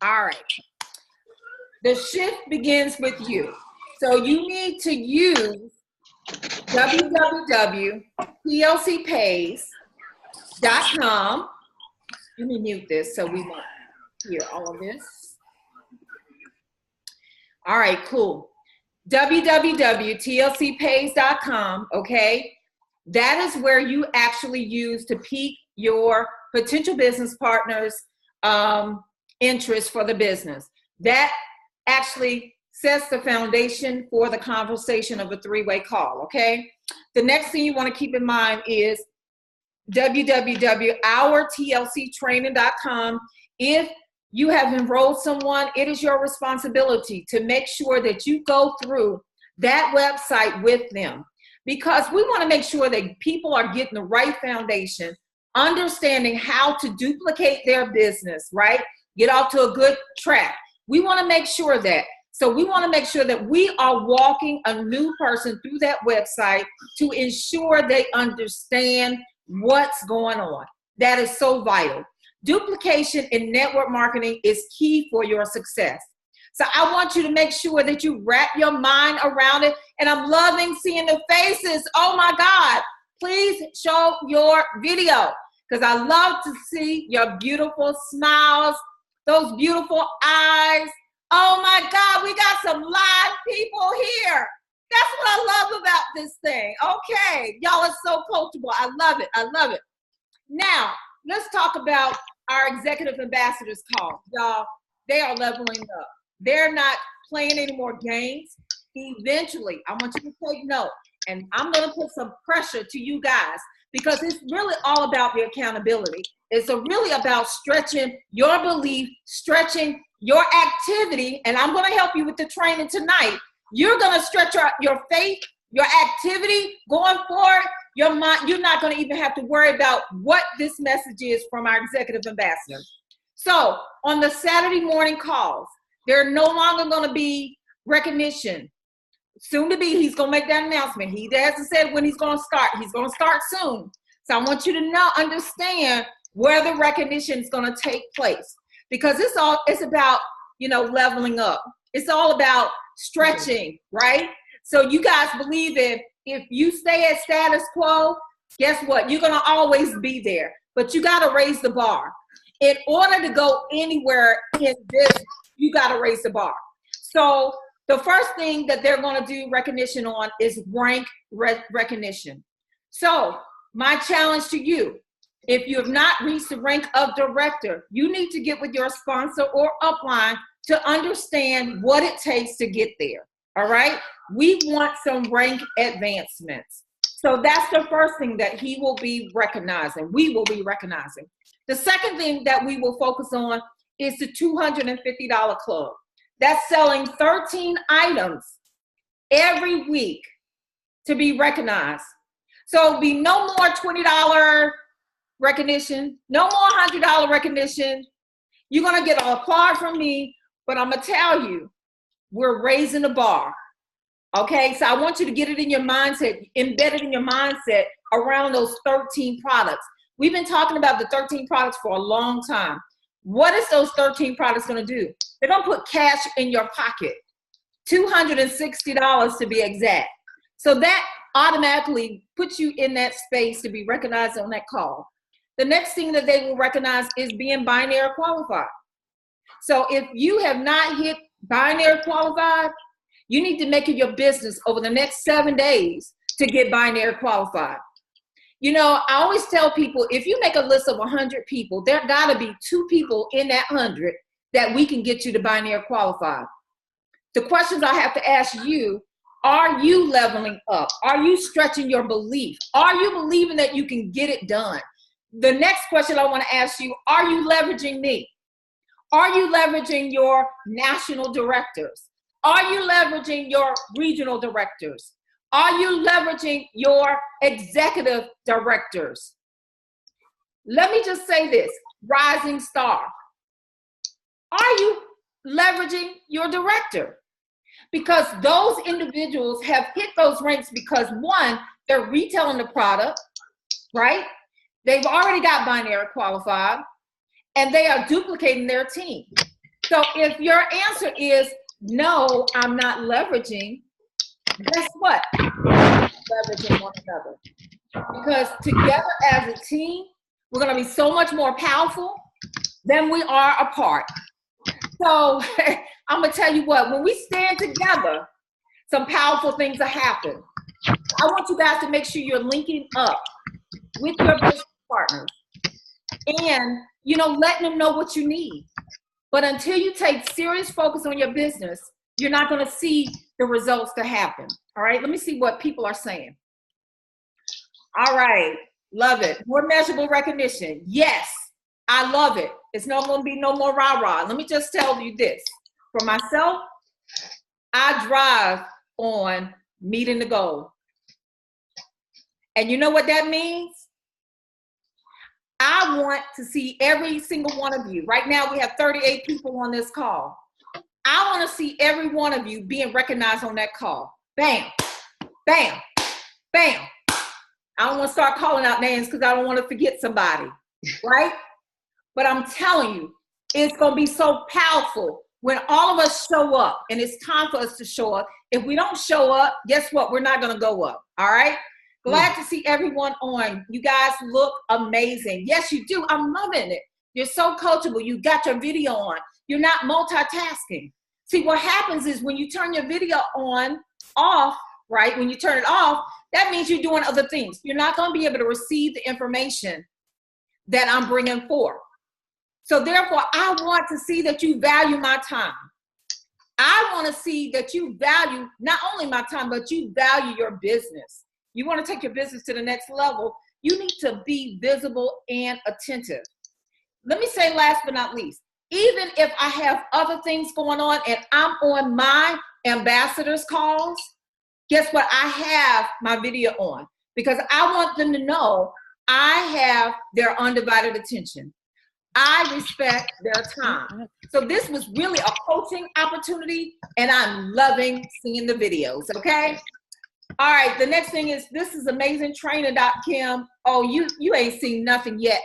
All right. The shift begins with you. So you need to use www.tlcpays.com. Let me mute this so we won't hear all of this. All right, cool. www.tlcpays.com, okay? That is where you actually use to pique your potential business partners' interest for the business. That actually sets the foundation for the conversation of a three-way call, okay? The next thing you want to keep in mind is www.ourtlctraining.com. If you have enrolled someone, it is your responsibility to make sure that you go through that website with them, because we want to make sure that people are getting the right foundation, understanding how to duplicate their business, right? Get off to a good track. We want to make sure that. So we want to make sure that we are walking a new person through that website to ensure they understand what's going on. That is so vital. Duplication in network marketing is key for your success. So I want you to make sure that you wrap your mind around it. And I'm loving seeing the faces. Oh my God. Please show your video, because I love to see your beautiful smiles, those beautiful eyes. Oh my God, we got some live people here. That's what I love about this thing. Okay, y'all are so coachable. I love it. I love it. Now, let's talk about our executive ambassadors call. Y'all, they are leveling up. They're not playing any more games. Eventually, I want you to take note, and I'm going to put some pressure to you guys, because it's really all about the accountability. It's really about stretching your belief, stretching your activity, and I'm going to help you with the training tonight. You're going to stretch your faith, your activity going forward, your mind. You're not going to even have to worry about what this message is from our executive ambassador. So on the Saturday morning calls, they're no longer going to be recognition. Soon to be, he's going to make that announcement. He hasn't said when he's going to start. He's going to start soon. So I want you to understand where the recognition is going to take place, because it's about, leveling up. It's all about stretching, right? So you guys believe if you stay at status quo, guess what? You're going to always be there, but you got to raise the bar. In order to go anywhere in this, you got to raise the bar. So the first thing that they're going to do recognition on is rank recognition. So my challenge to you, if you have not reached the rank of director, you need to get with your sponsor or upline to understand what it takes to get there. All right? We want some rank advancements. So that's the first thing that he will be recognizing. We will be recognizing. The second thing that we will focus on is the $250 club. That's selling 13 items every week to be recognized. So it'll be no more $20 recognition, no more $100 recognition. You're going to get an applaud from me, but I'm going to tell you, we're raising the bar. Okay, so I want you to get it in your mindset, embedded in your mindset around those 13 products. We've been talking about the 13 products for a long time. What is those 13 products going to do? They're going to put cash in your pocket, $260 to be exact. So that automatically puts you in that space to be recognized on that call. The next thing that they will recognize is being binary qualified. So if you have not hit binary qualified, you need to make it your business over the next 7 days to get binary qualified. I always tell people, if you make a list of 100 people, there got to be 2 people in that 100 that we can get you to binary qualified. The questions I have to ask you, are you leveling up? Are you stretching your belief? Are you believing that you can get it done? The next question I want to ask you, are you leveraging me? Are you leveraging your national directors? Are you leveraging your regional directors? Are you leveraging your executive directors? Let me just say this, rising star. Are you leveraging your director? Because those individuals have hit those ranks because, one, they're retailing the product, right? They've already got binary qualified, and they are duplicating their team. So if your answer is no, I'm not leveraging, guess what? Leveraging one another. Because together as a team, we're going to be so much more powerful than we are apart. So I'm going to tell you what, when we stand together, some powerful things will happen. I want you guys to make sure you're linking up with your business partners and, you know, letting them know what you need. But until you take serious focus on your business, you're not going to see the results to happen. All right, let me see what people are saying. All right, love it. More measurable recognition. Yes, I love it. It's not going to be no more rah-rah. Let me just tell you this. For myself, I drive on meeting the goal. And you know what that means? I want to see every single one of you. Right now, we have 38 people on this call. I want to see every one of you being recognized on that call. Bam, bam, bam. I don't want to start calling out names because I don't want to forget somebody, right? But I'm telling you, it's going to be so powerful when all of us show up, and it's time for us to show up. If we don't show up, guess what? We're not going to go up, all right? Glad to see everyone on. You guys look amazing. Yes, you do. I'm loving it. You're so coachable. You got your video on. You're not multitasking. See, what happens is when you turn your video off, right? When you turn it off, that means you're doing other things. You're not going to be able to receive the information that I'm bringing forth. So therefore, I want to see that you value my time. I want to see that you value not only my time, but you value your business. You want to take your business to the next level, you need to be visible and attentive. Let me say last but not least, even if I have other things going on and I'm on my ambassadors calls, guess what? I have my video on because I want them to know I have their undivided attention. I respect their time. So this was really a coaching opportunity and I'm loving seeing the videos, okay? All right, the next thing is, this is amazing training, Kim. Oh, you ain't seen nothing yet.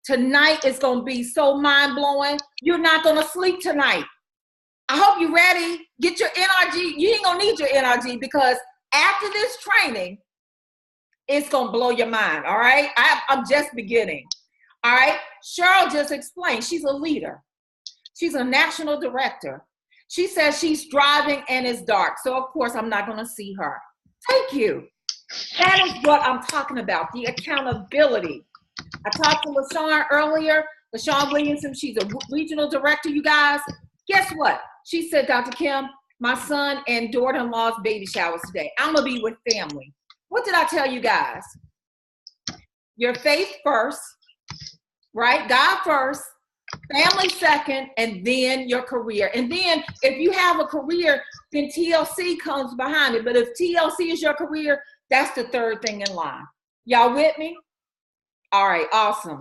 Tonight is going to be so mind-blowing. You're not going to sleep tonight. I hope you're ready. Get your NRG. You ain't going to need your NRG because after this training, it's going to blow your mind, all right? I'm just beginning, all right? Cheryl just explained. She's a leader. She's a national director. She says she's driving and it's dark. So, of course, I'm not going to see her. Thank you. That is what I'm talking about, the accountability. I talked to LaShawn earlier, LaShawn Williamson. She's a regional director, you guys. Guess what? She said, Dr. Kim, my son and daughter-in-law's baby showers today. I'm going to be with family. What did I tell you guys? Your faith first, right? God first, family second, and then your career. And then if you have a career, then TLC comes behind it. But if TLC is your career, that's the third thing in line. Y'all with me? All right, awesome.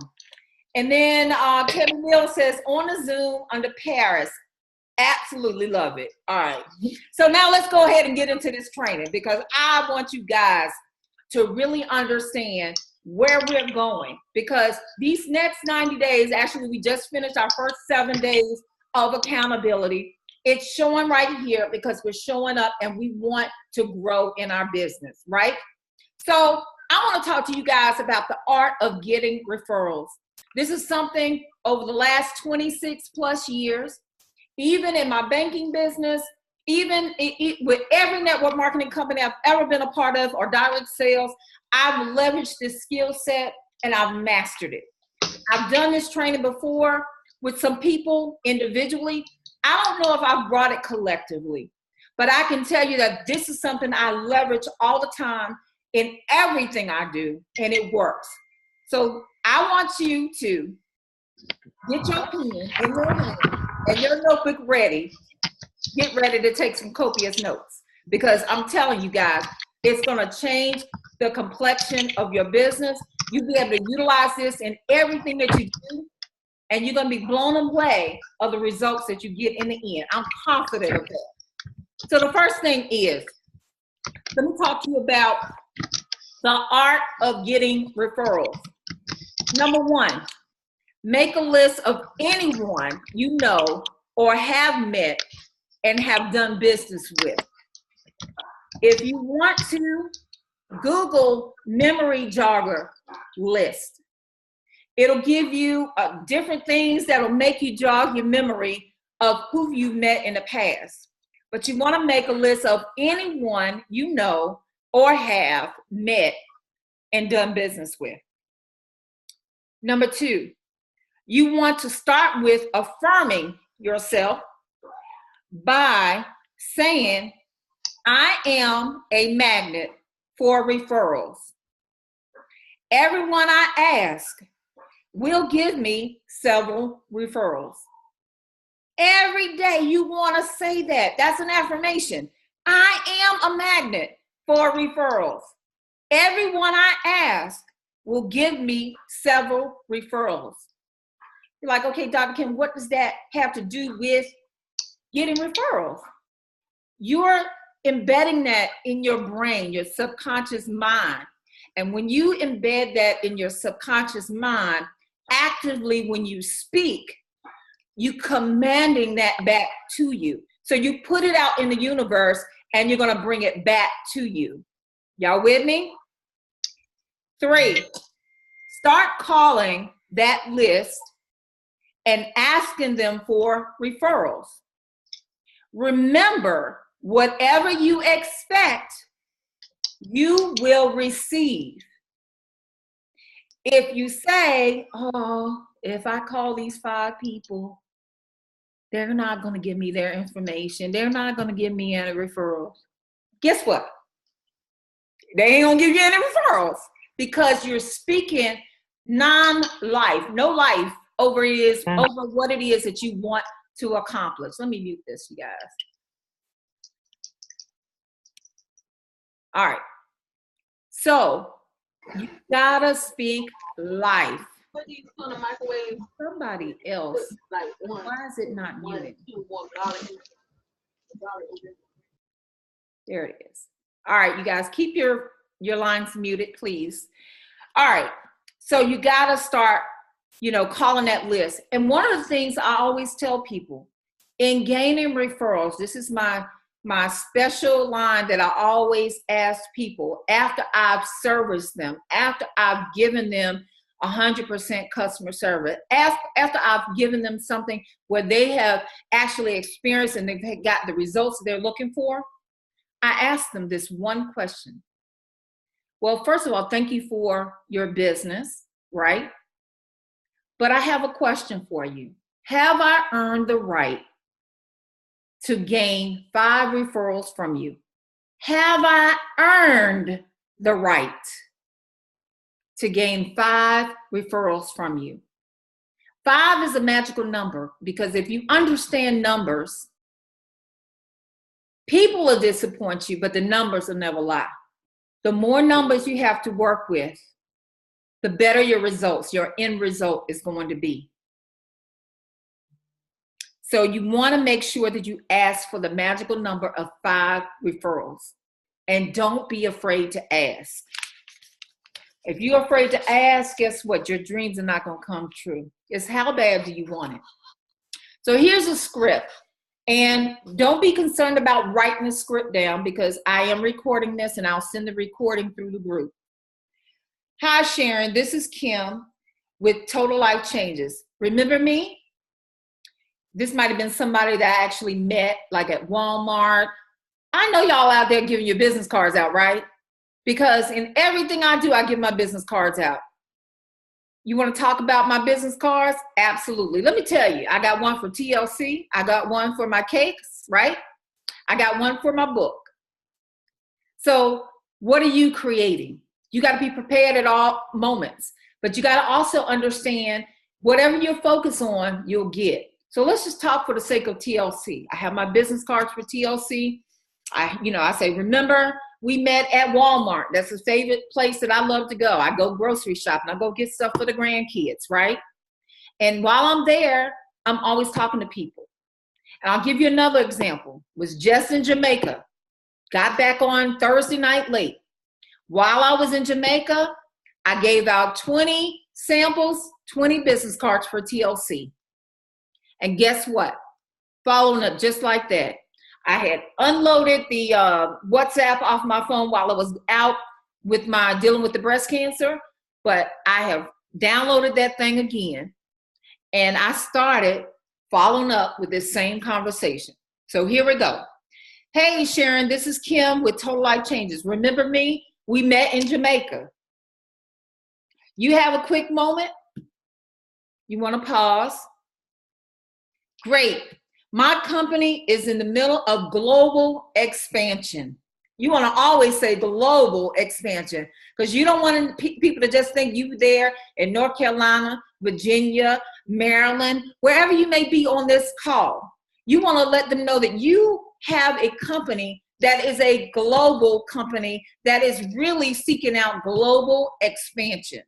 And then Kevin Mill says, on the Zoom under Paris. Absolutely love it. All right. So now let's go ahead and get into this training because I want you guys to really understand where we're going because these next 90 days, actually, we just finished our first 7 days of accountability. It's showing right here because we're showing up and we want to grow in our business, right? So I want to talk to you guys about the art of getting referrals. This is something over the last 26 plus years, even in my banking business, even with every network marketing company I've ever been a part of or direct sales, I've leveraged this skill set and I've mastered it. I've done this training before with some people individually. I don't know if I've brought it collectively, but I can tell you that this is something I leverage all the time in everything I do, and it works. So I want you to get your pen in your hand and your notebook ready. Get ready to take some copious notes because I'm telling you guys, it's going to change the complexion of your business. You'll be able to utilize this in everything that you do, and you're going to be blown away of the results that you get in the end. I'm confident of that. So the first thing is, let me talk to you about the art of getting referrals. Number one, make a list of anyone you know or have met and have done business with. If you want to, Google memory jogger list. It'll give you different things that'll make you jog your memory of who you've met in the past. But you want to make a list of anyone you know or have met and done business with. Number 2, you want to start with affirming yourself by saying, I am a magnet for referrals. Everyone I ask will give me several referrals. Every day you want to say that. That's an affirmation. I am a magnet for referrals. Everyone I ask will give me several referrals. You're like, okay, Dr. Kim, what does that have to do with getting referrals? You're embedding that in your brain, your subconscious mind. And when you embed that in your subconscious mind, actively when you speak, you commanding that back to you. So you put it out in the universe and you're going to bring it back to you. Y'all with me? 3, start calling that list and asking them for referrals. Remember, whatever you expect, you will receive. If you say, oh, if I call these 5 people, they're not going to give me their information. They're not going to give me any referrals. Guess what? They ain't going to give you any referrals because you're speaking non-life, no life over what it is that you want to accomplish. Let me mute this, you guys. All right. So you gotta speak life. Put these on the microwave. Somebody else. Like one. Why is it not muted? 2, 1 garlic. There it is. All right, you guys, keep your lines muted, please. All right. So you gotta start, calling that list. And one of the things I always tell people in gaining referrals, this is my special line that I always ask people after I've serviced them, after I've given them 100% customer service, after I've given them something where they have actually experienced and they've got the results they're looking for, I ask them this one question. Well, first of all, thank you for your business, right? But I have a question for you. Have I earned the right to gain 5 referrals from you? Have I earned the right to gain 5 referrals from you? 5 is a magical number because if you understand numbers, people will disappoint you, but the numbers will never lie. The more numbers you have to work with, the better your results, your end result is going to be. So you want to make sure that you ask for the magical number of 5 referrals. And don't be afraid to ask. If you're afraid to ask, guess what? Your dreams are not going to come true. It's how bad do you want it? So here's a script. And don't be concerned about writing the script down because I am recording this and I'll send the recording through the group. Hi, Sharon. This is Kim with Total Life Changes. Remember me? This might have been somebody that I actually met, like at Walmart. I know y'all out there giving your business cards out, right? Because in everything I do, I give my business cards out. You want to talk about my business cards? Absolutely. Let me tell you, I got one for TLC. I got one for my cakes, right? I got one for my book. So what are you creating? You got to be prepared at all moments, but you got to also understand whatever you're focused on, you'll get. So let's just talk for the sake of TLC. I have my business cards for TLC. I say, remember, we met at Walmart. That's a favorite place that I love to go. I go grocery shopping. I go get stuff for the grandkids, right? And while I'm there, I'm always talking to people. And I'll give you another example. Was just in Jamaica. Got back on Thursday night late. While I was in Jamaica, I gave out 20 samples, 20 business cards for TLC. And guess what? following up just like that. I had unloaded the WhatsApp off my phone while I was out with my dealing with the breast cancer, but I have downloaded that thing again, and I started following up with this same conversation. So here we go. Hey, Sharon, this is Kim with Total Life Changes. Remember me? We met in Jamaica. You have a quick moment? You want to pause? Great. My company is in the middle of global expansion. You want to always say global expansion because you don't want people to just think you there in North Carolina, Virginia, Maryland, wherever you may be on this call. You want to let them know that you have a company that is a global company that is really seeking out global expansion.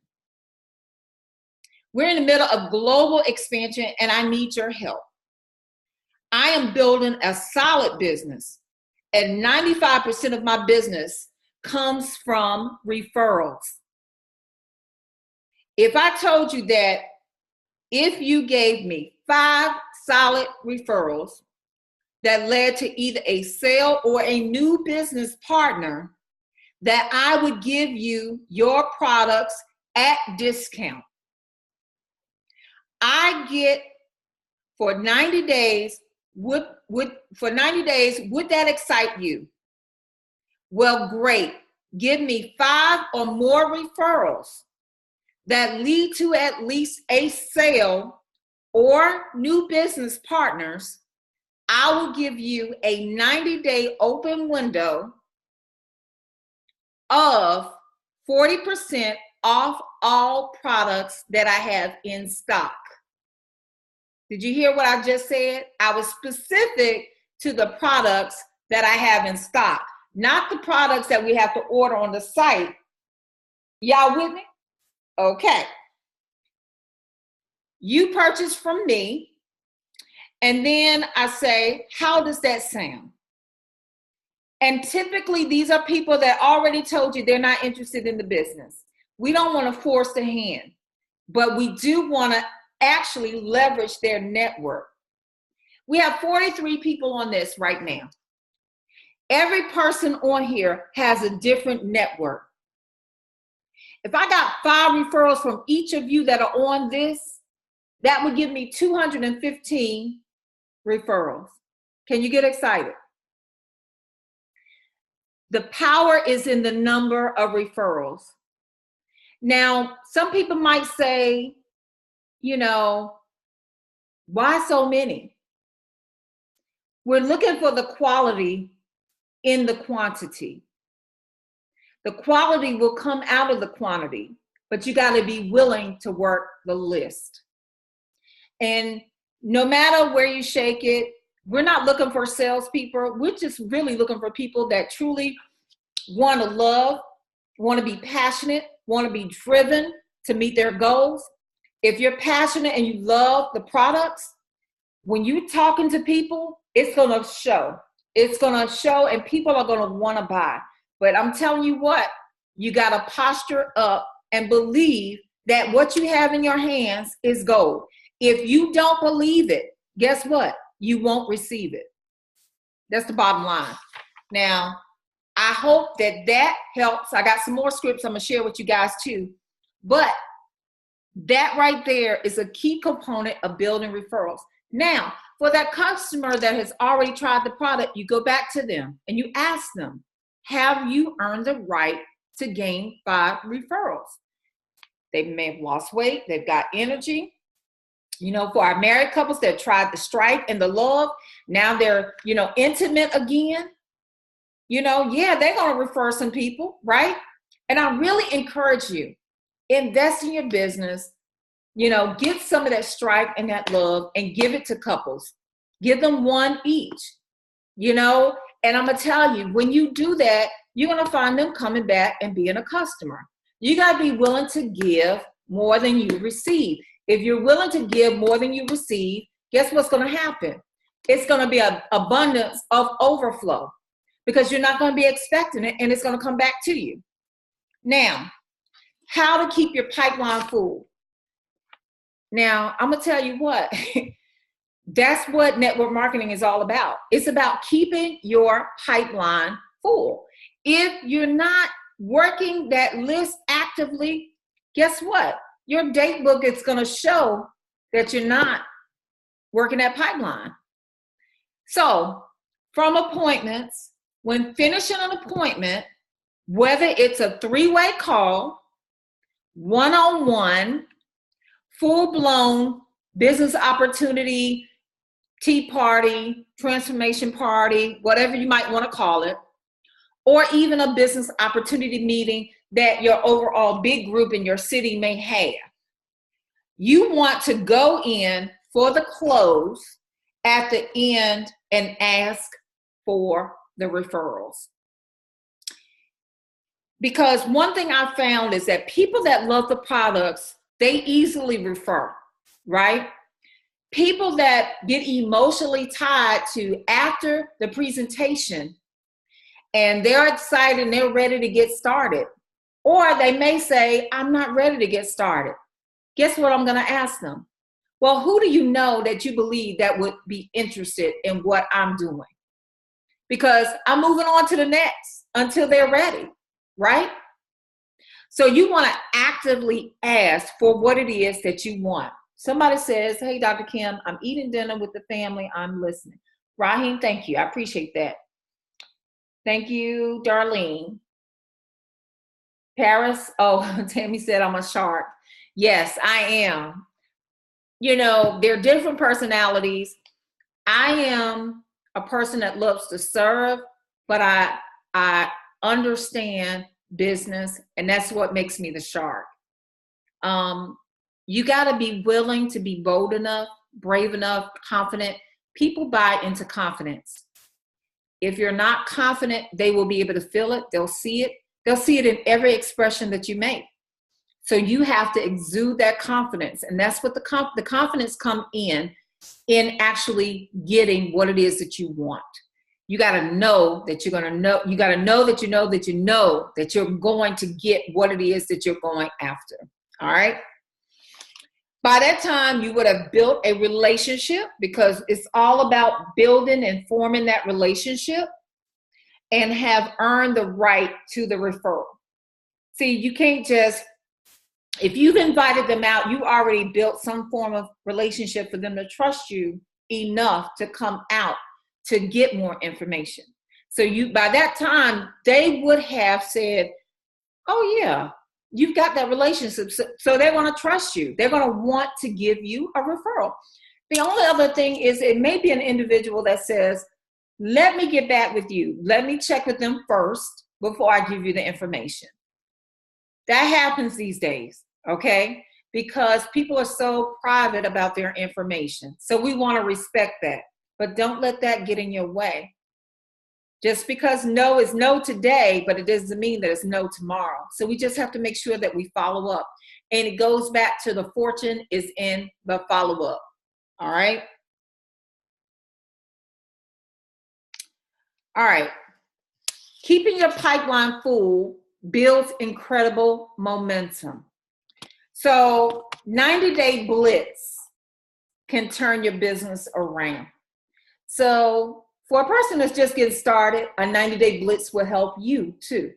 We're in the middle of global expansion and I need your help. I am building a solid business, and 95% of my business comes from referrals. If I told you that if you gave me 5 solid referrals that led to either a sale or a new business partner, that I would give you your products at discount. I get for 90 days, would that excite you? Well, great. Give me 5 or more referrals that lead to at least a sale or new business partners. I will give you a 90-day open window of 40% off all products that I have in stock. Did you hear what I just said? I was specific to the products that I have in stock, not the products that we have to order on the site. Y'all with me? Okay. You purchase from me, and then I say, how does that sound? And typically, these are people that already told you they're not interested in the business. We don't want to force the hand, but we do want to actually leverage their network. We have 43 people on this right now. Every person on here has a different network. If I got 5 referrals from each of you that are on this, that would give me 215 referrals. Can you get excited? The power is in the number of referrals. Now, some people might say, you know, why so many? We're looking for the quality in the quantity. The quality will come out of the quantity, but you got to be willing to work the list. And no matter where you shake it, we're not looking for salespeople. We're just really looking for people that truly want to love, want to be passionate, want to be driven to meet their goals. If you're passionate and you love the products, when you're talking to people, it's going to show. It's going to show, and people are going to want to buy. But I'm telling you what, you got to posture up and believe that what you have in your hands is gold. If you don't believe it, guess what? You won't receive it. That's the bottom line. Now, I hope that that helps. I got some more scripts I'm going to share with you guys too. But that right there is a key component of building referrals. Now, for that customer that has already tried the product, you go back to them and you ask them, have you earned the right to gain 5 referrals? They may have lost weight. They've got energy. You know, for our married couples that tried the strike and the love, now they're, you know, intimate again. You know, yeah, they're going to refer some people, right? And I really encourage you, invest in your business, you know, get some of that strike and that love and give it to couples. Give them 1 each, you know, and I'm going to tell you, when you do that, you're going to find them coming back and being a customer. You got to be willing to give more than you receive. If you're willing to give more than you receive, guess what's going to happen? It's going to be an abundance of overflow because you're not going to be expecting it and it's going to come back to you. Now, how to keep your pipeline full. Now, I'm going to tell you what, That's what network marketing is all about. It's about keeping your pipeline full. If you're not working that list actively, guess what? Your date book is going to show that you're not working that pipeline. So from appointments, when finishing an appointment, whether it's a 3-way call, one-on-one, full-blown business opportunity, tea party, transformation party, whatever you might want to call it, or even a business opportunity meeting that your overall big group in your city may have. You want to go in for the close at the end and ask for the referrals. Because one thing I found is that people that love the products, they easily refer, right? People that get emotionally tied to after the presentation and they're excited and they're ready to get started. Or they may say, I'm not ready to get started. Guess what I'm going to ask them? Well, who do you know that you believe that would be interested in what I'm doing? Because I'm moving on to the next until they're ready, right? So you want to actively ask for what it is that you want. Somebody says, hey, Dr. Kim, I'm eating dinner with the family. I'm listening. Raheem, thank you. I appreciate that. Thank you, Darlene. Paris, oh, Tammy said I'm a shark. Yes, I am. You know, they're different personalities. I am a person that loves to serve, but I understand business, and that's what makes me the shark. You got to be willing to be bold enough, brave enough, confident. People buy into confidence. If you're not confident, they will be able to feel it. They'll see it. They'll see it in every expression that you make. So you have to exude that confidence. And that's what the confidence come in actually getting what it is that you want. You got to know that you're going to know. You got to know that you know that you know that you're going to get what it is that you're going after. All right. By that time, you would have built a relationship, because it's all about building and forming that relationship, and have earned the right to the referral. See, you can't just, if you've invited them out, you already built some form of relationship for them to trust you enough to come out to get more information. So by that time, they would have said, oh yeah, you've got that relationship. So they're going to trust you. They're going to want to give you a referral. The only other thing is, it may be an individual that says, let me get back with you. Let me check with them first before I give you the information. That happens these days, okay? Because people are so private about their information. So we want to respect that, but don't let that get in your way. Just because no is no today, but it doesn't mean that it's no tomorrow. So we just have to make sure that we follow up. And it goes back to the fortune is in the follow-up. All right? All right. Keeping your pipeline full builds incredible momentum. So 90-day blitz can turn your business around. So for a person that's just getting started, a 90-day blitz will help you too.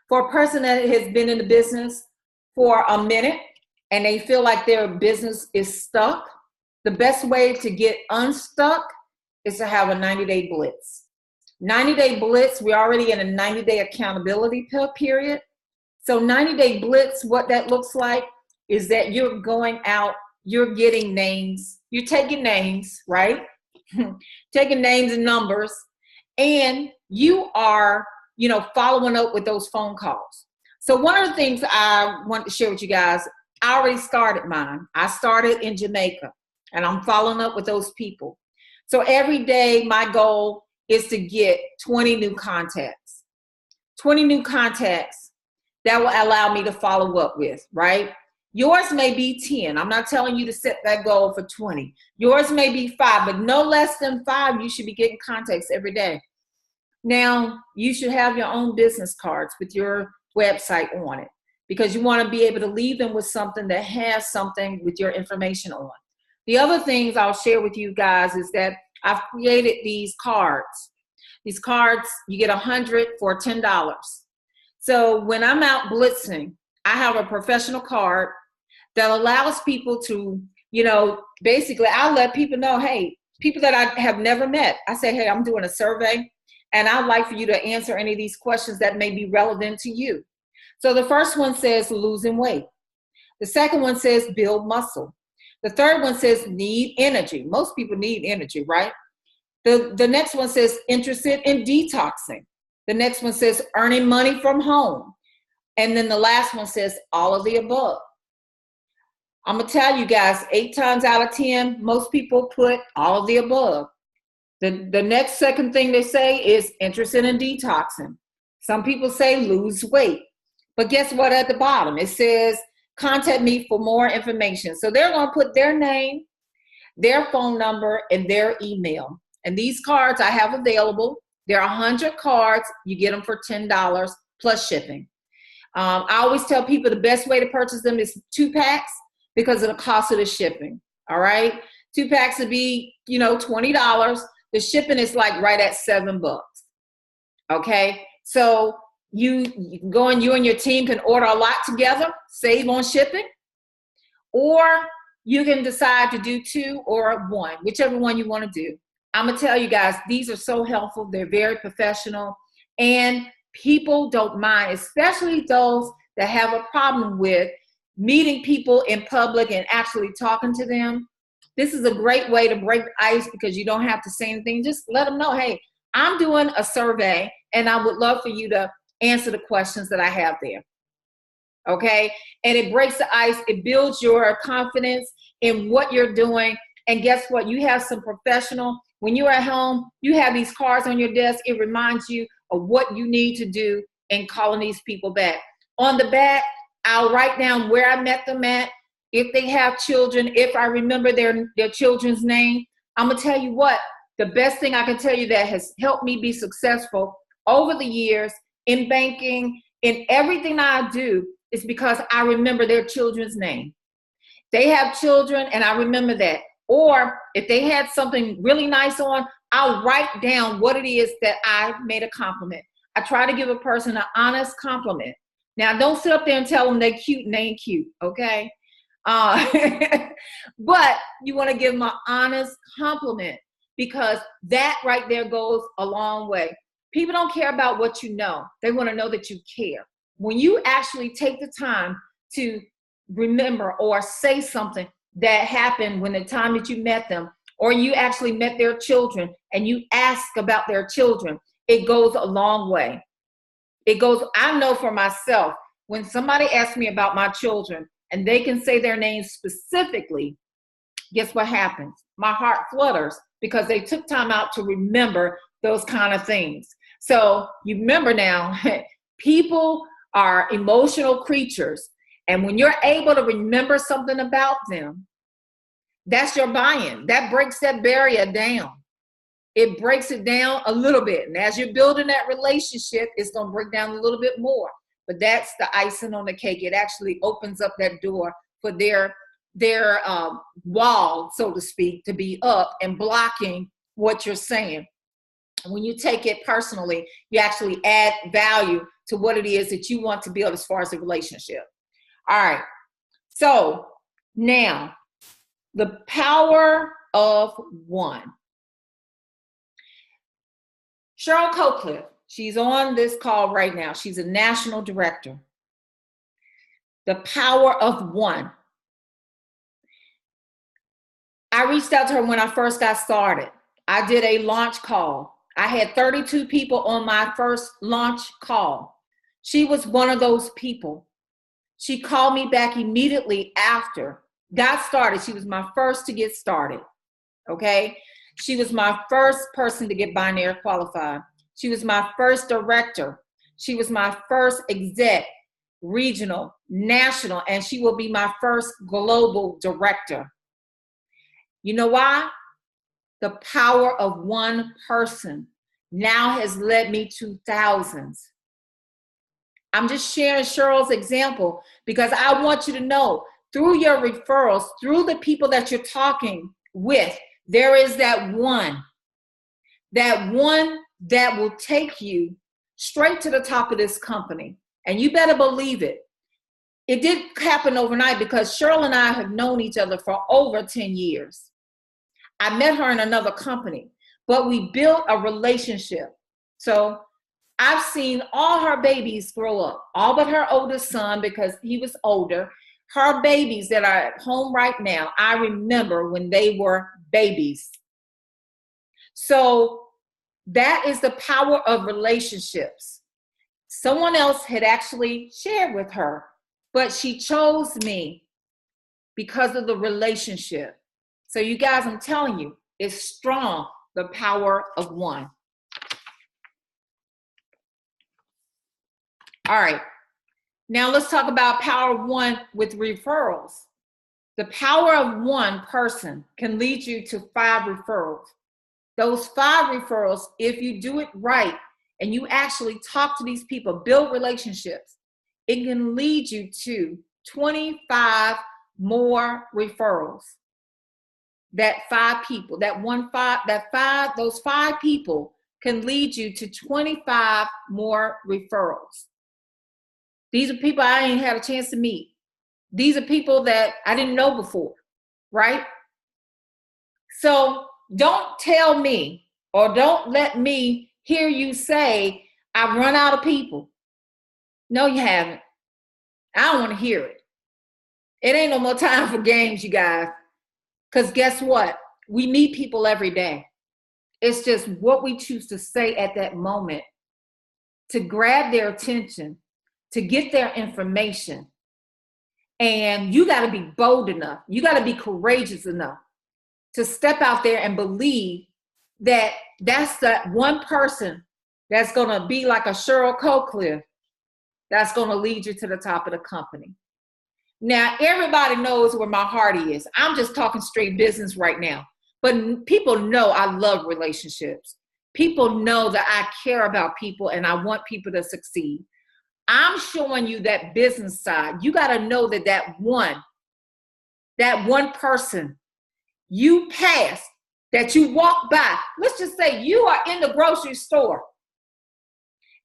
For a person that has been in the business for a minute and they feel like their business is stuck, the best way to get unstuck is to have a 90-day blitz. 90-day blitz, we're already in a 90-day accountability period. So 90-day blitz, what that looks like is that you're going out, you're getting names, you're taking names, right? Taking names and numbers, and you are, following up with those phone calls. So one of the things I want to share with you guys, I already started mine. I started in Jamaica, and I'm following up with those people. So every day, my goal is to get 20 new contacts. 20 new contacts that will allow me to follow up with, right? Yours may be 10. I'm not telling you to set that goal for 20. Yours may be 5, but no less than 5, you should be getting contacts every day. Now, you should have your own business cards with your website on it, because you want to be able to leave them with something that has something with your information on. The other things I'll share with you guys is that I've created these cards. These cards, you get 100 for $10. So when I'm out blitzing, I have a professional card that allows people to, basically I'll let people know, hey, people that I have never met, I say, hey, I'm doing a survey and I'd like for you to answer any of these questions that may be relevant to you. So the first one says losing weight. The second one says build muscle. The third one says need energy. Most people need energy, right? The next one says interested in detoxing. The next one says earning money from home. And then the last one says all of the above. I'm going to tell you guys, 8 times out of 10, most people put all of the above. The next second thing they say is interested in detoxing. Some people say lose weight. But guess what at the bottom? It says contact me for more information. So they're going to put their name, their phone number, and their email. And these cards I have available. There are 100 cards. You get them for $10 plus shipping. I always tell people the best way to purchase them is 2 packs because of the cost of the shipping. All right. 2 packs would be, $20. The shipping is like right at $7. Okay. So you can go and you and your team can order a lot together, save on shipping, or you can decide to do 2 or 1, whichever one you want to do. I'm going to tell you guys, these are so helpful. They're very professional and people don't mind, especially those that have a problem with meeting people in public and actually talking to them. This is a great way to break the ice because you don't have to say anything. Just let them know, hey, I'm doing a survey and I would love for you to answer the questions that I have there. Okay. And it breaks the ice. It builds your confidence in what you're doing. And guess what? You have some professional, when you're at home, you have these cards on your desk. It reminds you of what you need to do in calling these people back. On the back, I'll write down where I met them at. If they have children, if I remember their children's name. I'm going to tell you what, the best thing I can tell you that has helped me be successful over the years in banking, in everything I do, is because I remember their children's name. They have children and I remember that. Or if they had something really nice on, I'll write down what it is that I made a compliment. I try to give a person an honest compliment. Now, don't sit up there and tell them they're cute and they ain't cute, okay? But you want to give them an honest compliment because that right there goes a long way. People don't care about what you know. They want to know that you care. When you actually take the time to remember or say something that happened when the time that you met them, or you actually met their children and you ask about their children, it goes a long way. It goes, I know for myself, when somebody asks me about my children and they can say their names specifically, guess what happens? My heart flutters because they took time out to remember those kind of things. So you remember now, people are emotional creatures. And when you're able to remember something about them, that's your buy-in. That breaks that barrier down. It breaks it down a little bit. And as you're building that relationship, it's going to break down a little bit more. But that's the icing on the cake. It actually opens up that door for their wall, so to speak, to be up and blocking what you're saying. When you take it personally, you actually add value to what it is that you want to build as far as the relationship. All right. So now, the power of one. Cheryl Coquelicfe, she's on this call right now. She's a national director. The power of one. I reached out to her when I first got started. I did a launch call. I had 32 people on my first launch call. She was one of those people. She called me back immediately after got started. She was my first to get started. Okay. She was my first person to get binary qualified. She was my first director. She was my first exec, regional, national, and she will be my first global director. You know why? The power of one person now has led me to thousands. I'm just sharing Cheryl's example because I want you to know through your referrals, through the people that you're talking with, there is that one that will take you straight to the top of this company. And you better believe it. It didn't happen overnight because Cheryl and I have known each other for over 10 years. I met her in another company, but we built a relationship. So I've seen all her babies grow up, all but her oldest son because he was older. Her babies that are at home right now, I remember when they were babies. So that is the power of relationships. Someone else had actually shared with her, but she chose me because of the relationship. So you guys, I'm telling you, it's strong, the power of one. All right. Now let's talk about power of one with referrals. The power of one person can lead you to 5 referrals. Those 5 referrals, if you do it right and you actually talk to these people, build relationships, it can lead you to 25 more referrals. That 5 people, those 5 people can lead you to 25 more referrals. These are people I ain't had a chance to meet. These are people that I didn't know before, right? So don't tell me or don't let me hear you say, I've run out of people. No, you haven't. I don't want to hear it. It ain't no more time for games, you guys. Because guess what? We meet people every day. It's just what we choose to say at that moment to grab their attention, to get their information. And you got to be bold enough. You got to be courageous enough to step out there and believe that that's that one person that's going to be like a Cheryl Cochlear that's going to lead you to the top of the company. Now, everybody knows where my heart is. I'm just talking straight business right now. But people know I love relationships. People know that I care about people and I want people to succeed. I'm showing you that business side. You got to know that one person you pass, that you walk by. Let's just say you are in the grocery store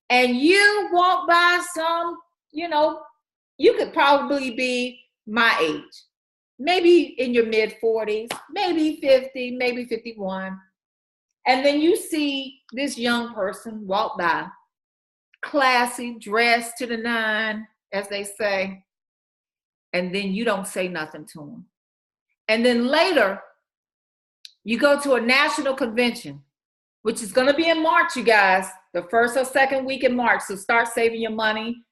and you walk by some, you could probably be my age, maybe in your mid 40s, maybe 50, maybe 51. And then you see this young person walk by, classy, dressed to the nine, as they say, and then you don't say nothing to them. And then later, you go to a national convention, which is going to be in March, you guys, the first or second week in March. So start saving your money.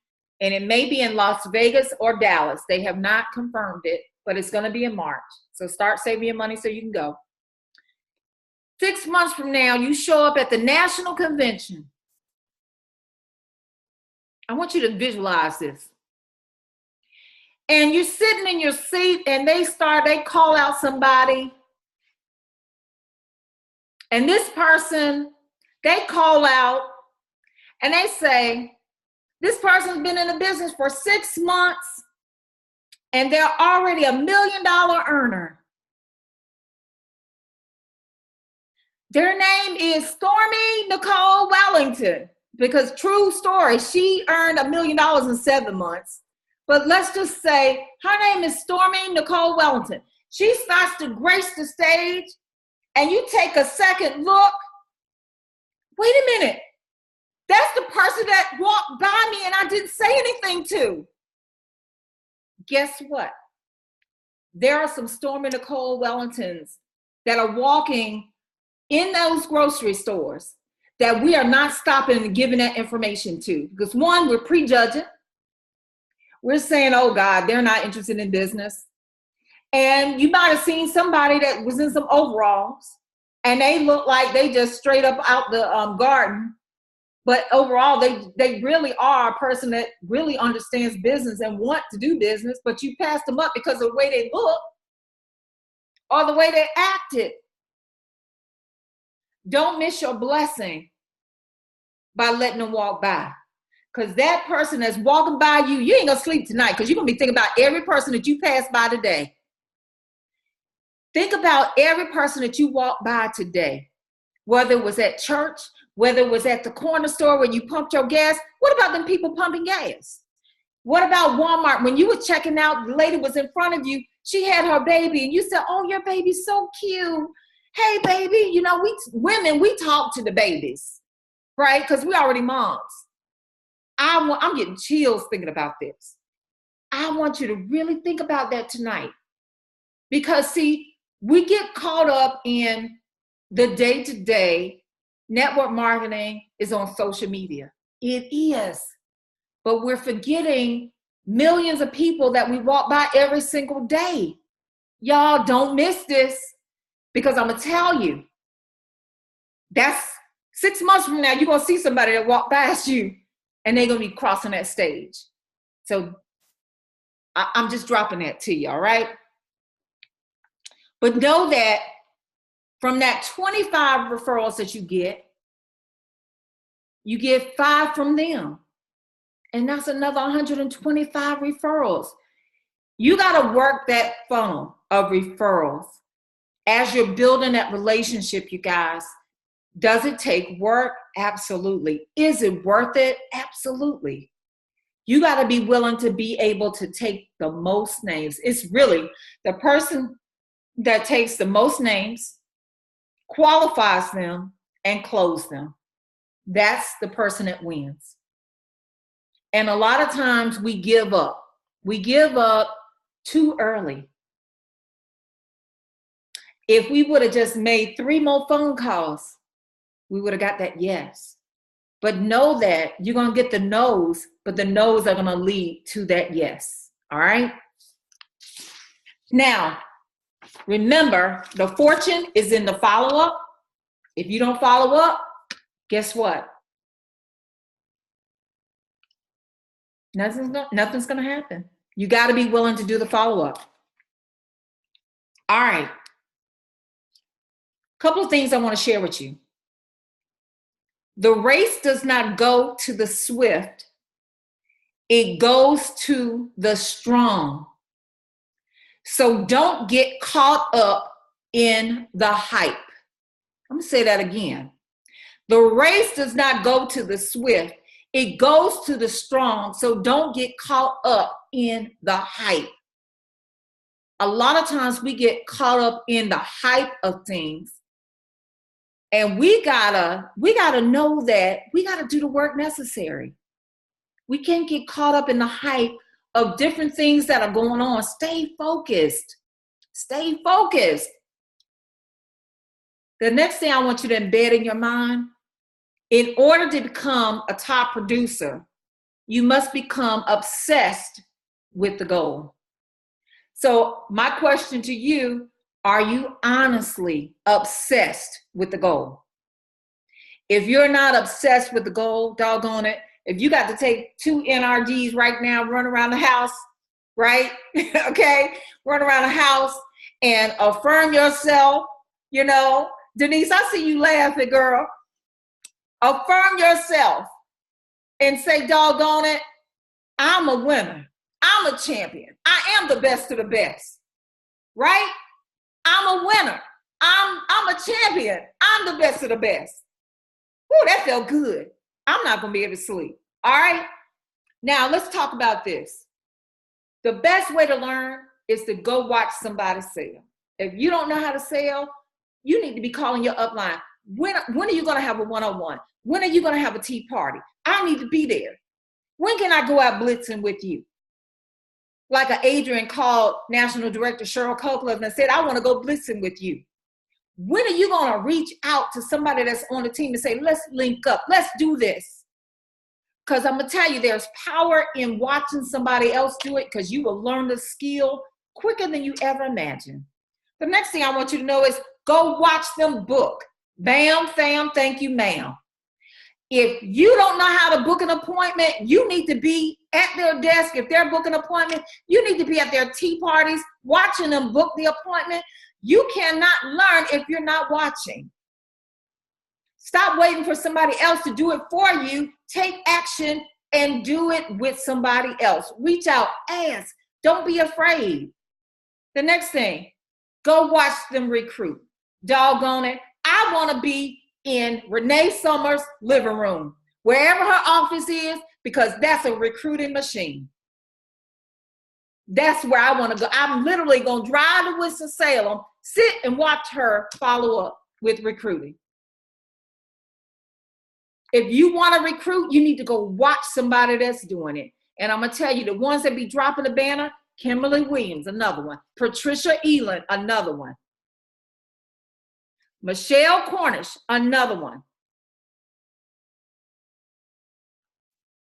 And it may be in Las Vegas or Dallas. They have not confirmed it, but it's going to be in March. So start saving your money so you can go. 6 months from now, you show up at the national convention. I want you to visualize this. And you're sitting in your seat and they call out somebody. And this person, they call out and they say, this person's been in the business for 6 months and they're already $1 million earner. Their name is Stormy Nicole Wellington, because true story, she earned $1 million in 7 months. But let's just say her name is Stormy Nicole Wellington. She starts to grace the stage and you take a second look. Wait a minute. That's the person that walked by me and I didn't say anything to. Guess what? There are some Stormy Nicole Wellingtons that are walking in those grocery stores that we are not stopping and giving that information to. Because one, we're prejudging. We're saying, oh God, they're not interested in business. And you might have seen somebody that was in some overalls and they look like they just straight up out the garden. But overall, they really are a person that really understands business and want to do business, but you passed them up because of the way they look or the way they acted. Don't miss your blessing by letting them walk by. Because that person that's walking by you, you ain't gonna sleep tonight because you're gonna be thinking about every person that you passed by today. Think about every person that you walked by today, whether it was at church, whether it was at the corner store where you pumped your gas. What about them people pumping gas? What about Walmart? When you were checking out, the lady was in front of you, she had her baby, and you said, oh, your baby's so cute. Hey, baby, you know, we women, we talk to the babies, right? Because we already moms. I'm getting chills thinking about this. I want you to really think about that tonight. Because, see, we get caught up in the day-to-day. Network marketing is on social media. It is. But we're forgetting millions of people that we walk by every single day. Y'all don't miss this, because I'm going to tell you, that's 6 months from now, you're going to see somebody that walk past you and they're going to be crossing that stage. So I'm just dropping that to you, all right? But know that from that 25 referrals that you get 5 from them. And that's another 125 referrals. You got to work that funnel of referrals as you're building that relationship, you guys. Does it take work? Absolutely. Is it worth it? Absolutely. You got to be willing to be able to take the most names. It's really the person that takes the most names, qualifies them, and close them. That's the person that wins. And a lot of times we give up. We give up too early. If we would have just made 3 more phone calls, we would have got that yes. But know that you're going to get the no's, but the no's are going to lead to that yes. All right? Now, remember, the fortune is in the follow-up. If you don't follow up, guess what? Nothing's going to happen. You got to be willing to do the follow-up. All right. Couple of things I want to share with you. The race does not go to the swift. It goes to the strong. So don't get caught up in the hype. I'm going to say that again. The race does not go to the swift. It goes to the strong. So don't get caught up in the hype. A lot of times we get caught up in the hype of things. And we gotta know that we gotta do the work necessary. We can't get caught up in the hype of different things that are going on. Stay focused. Stay focused. The next thing I want you to embed in your mind, in order to become a top producer, you must become obsessed with the goal. So my question to you, are you honestly obsessed with the goal? If you're not obsessed with the goal, doggone it, if you got to take 2 NRGs right now, run around the house, right? Okay? Run around the house and affirm yourself, you know. Denise, I see you laughing, girl. Affirm yourself and say, doggone it, I'm a winner. I'm a champion. I am the best of the best, right? I'm a winner. I'm a champion. I'm the best of the best. Ooh, that felt good. I'm not going to be able to sleep. All right? Now, let's talk about this. The best way to learn is to go watch somebody sell. If you don't know how to sell, you need to be calling your upline. When are you going to have a one-on-one? When are you going to have a tea party? I need to be there. When can I go out blitzing with you? Like Adrian called National Director Cheryl Copeland and said, I want to go blitzing with you. When are you going to reach out to somebody that's on the team and say, let's link up, let's do this? Because I'm going to tell you, there's power in watching somebody else do it, because you will learn the skill quicker than you ever imagined. The next thing I want you to know is go watch them book. Bam, fam, thank you, ma'am. If you don't know how to book an appointment, you need to be at their desk. If they're booking an appointment, you need to be at their tea parties, watching them book the appointment. You cannot learn if you're not watching. Stop waiting for somebody else to do it for you. Take action and do it with somebody else. Reach out, ask, don't be afraid. The next thing, go watch them recruit. Doggone it. I want to be in Renee Summers' living room, wherever her office is, because that's a recruiting machine. That's where I want to go. I'm literally going to drive to Winston-Salem, sit and watch her follow up with recruiting. If you want to recruit, you need to go watch somebody that's doing it. And I'm going to tell you, the ones that be dropping the banner, Kimberly Williams, another one. Patricia Eland, another one. Michelle Cornish, another one.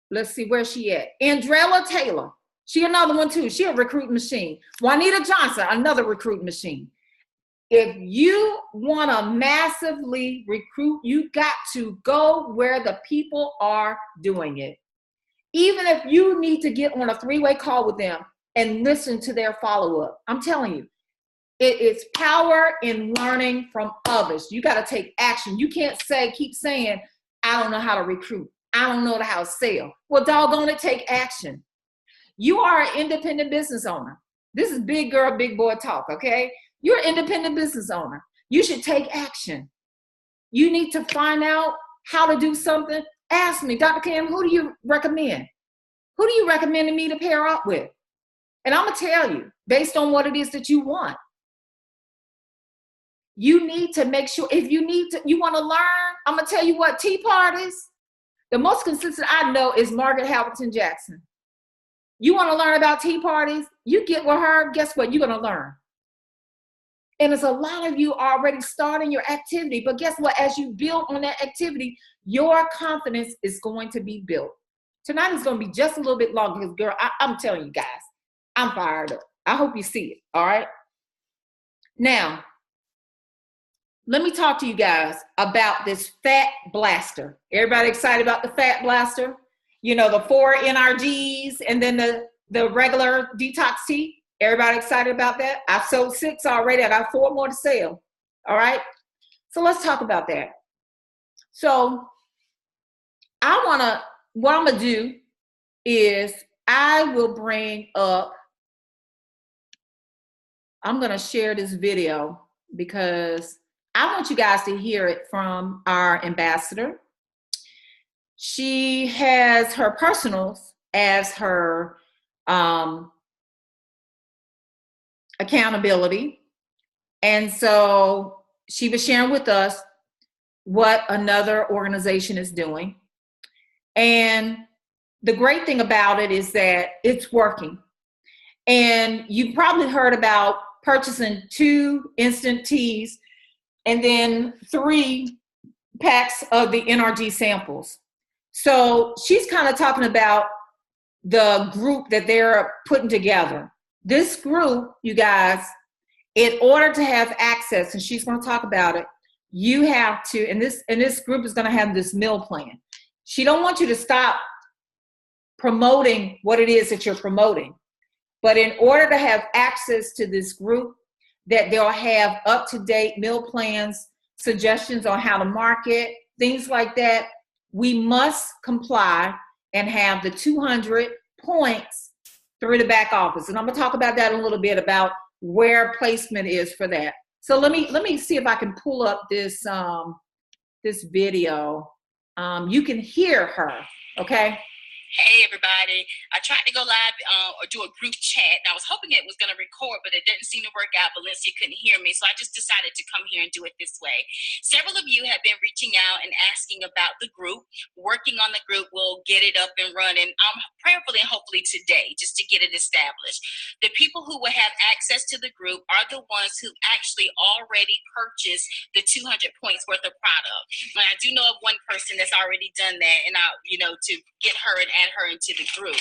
Let's see where she at. Andrella Taylor, she another one too. She a recruiting machine. Juanita Johnson, another recruiting machine. If you want to massively recruit, you got to go where the people are doing it. Even if you need to get on a three-way call with them and listen to their follow-up. I'm telling you, it is power in learning from others. You got to take action. You can't keep saying, I don't know how to recruit. I don't know how to sell. Well, doggone it, take action. You are an independent business owner. This is big girl, big boy talk, okay? You're an independent business owner. You should take action. You need to find out how to do something. Ask me, Dr. Kim, who do you recommend? Who do you recommend me to pair up with? And I'm going to tell you, based on what it is that you want. You need to make sure, if you want to learn, I'm going to tell you what, tea parties, the most consistent I know is Margaret Hamilton Jackson. You want to learn about tea parties? You get with her, guess what? You're going to learn. And there's a lot of you already starting your activity, but guess what? As you build on that activity, your confidence is going to be built. Tonight is going to be just a little bit longer because, girl, I'm telling you guys, I'm fired up. I hope you see it, all right? Now, let me talk to you guys about this fat blaster. Everybody excited about the fat blaster? You know, the 4 NRGs and then the regular detox tea. Everybody excited about that? I've sold 6 already. I got 4 more to sell. All right. So let's talk about that. So what I'm going to do is I'm going to share this video because I want you guys to hear it from our ambassador. She has her personals as her accountability. And so she was sharing with us what another organization is doing. And the great thing about it is that it's working. And you probably heard about purchasing 2 instant teas and then 3 packs of the NRG samples. So she's kind of talking about the group that they're putting together. This group, you guys, in order to have access, and she's going to talk about it, you have to, and this group is going to have this meal plan. She don't want you to stop promoting what it is that you're promoting. But in order to have access to this group, that they'll have up-to-date meal plans, suggestions on how to market, things like that, we must comply and have the 200 points through the back office. And I'm going to talk about that a little bit about where placement is for that. So let me see if I can pull up this video. You can hear her, okay? Hey everybody, I tried to go live or do a group chat, and I was hoping it was going to record, but it didn't seem to work out. Valencia couldn't hear me, so I just decided to come here and do it this way. Several of you have been reaching out and asking about the group. Working on the group will get it up and running prayerfully and hopefully today, just to get it established. The people who will have access to the group are the ones who actually already purchased the 200 points worth of product. And I do know of one person that's already done that, and to get her and add her into the group.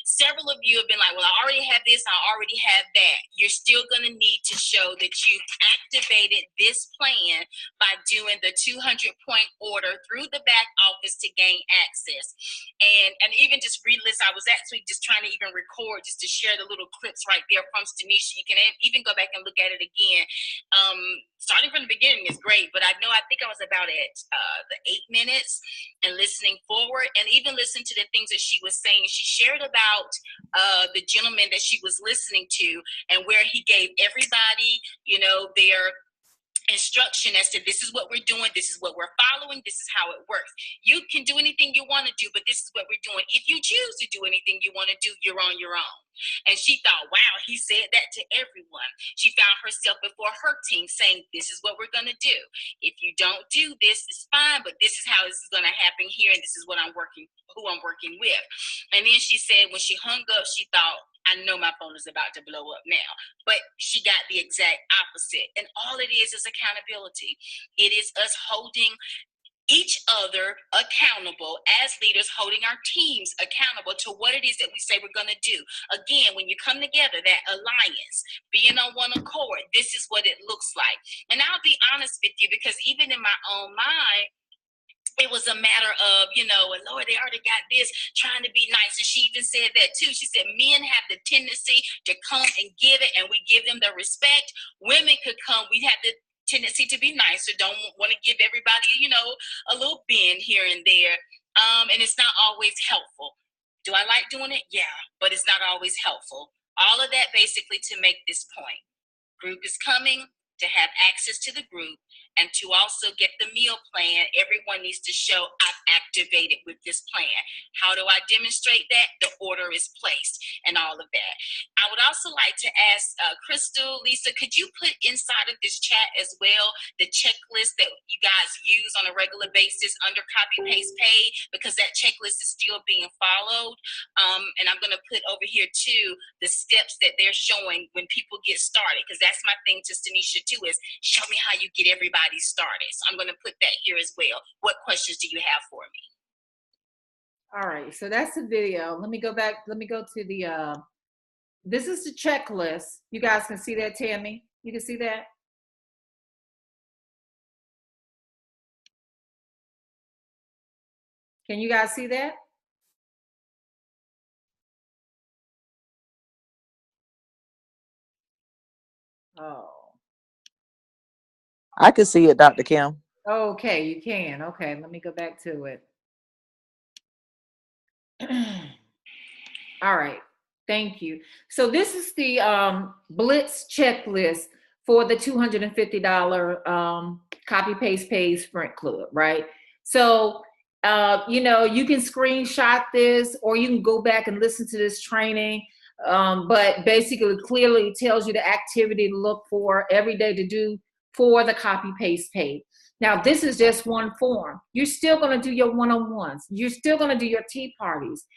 Several of you have been like, well, I already have this, I already have that. You're still going to need to show that you've activated this plan by doing the 200-point order through the back office to gain access. And even just re-list, I was actually just trying to even record just to share the little clips right there from Stanisha. You can even go back and look at it again. Starting from the beginning is great, but I think I was about at the 8 minutes and listening forward, and even listen to the things that she was saying. She shared about the gentleman that she was listening to, and where he gave everybody, their instruction as to this is what we're doing, this is what we're following, this is how it works. You can do anything you want to do, but this is what we're doing. If you choose to do anything you want to do, you're on your own. And she thought, wow, he said that to everyone. She found herself before her team saying, this is what we're going to do. If you don't do this, it's fine, but this is how this is going to happen here, and this is what who I'm working with. And then she said when she hung up, she thought, I know my phone is about to blow up now. But she got the exact opposite. And all it is accountability. It is us holding each other accountable as leaders, holding our teams accountable to what it is that we say we're going to do. Again, when you come together, that alliance, being on one accord, this is what it looks like. And I'll be honest with you, because even in my own mind, it was a matter of, and Lord, they already got this, trying to be nice. And she even said that too. She said, men have the tendency to come and give it, and we give them the respect. Women could come, we have the tendency to be nicer, don't want to give everybody, a little bend here and there. And it's not always helpful. Do I like doing it? Yeah, but it's not always helpful. All of that basically to make this point. Group is coming. To have access to the group and to also get the meal plan, everyone needs to show I've activated with this plan. How do I demonstrate that? The order is placed and all of that. I would also like to ask Crystal, Lisa, could you put inside of this chat as well the checklist that you guys use on a regular basis under copy, paste, pay, because that checklist is still being followed. And I'm going to put over here too the steps that they're showing when people get started, because that's my thing to Stanisha too, is show me how you get everybody started. So I'm going to put that here as well. What questions do you have for me? All right, so that's the video. Let me go back. Let me go to the, this is the checklist. You guys can see that, Tammy? You can see that? Can you guys see that? Oh. I can see it, Dr. Kim. Okay, you can. Okay, let me go back to it. All right, thank you. So this is the Blitz checklist for the $250 copy, paste, pay Sprint Club, right? So, you can screenshot this, or you can go back and listen to this training. But basically, clearly tells you the activity to look for every day to do for the copy, paste, pay. Now, this is just one form. You're still going to do your one-on-ones. You're still going to do your tea parties.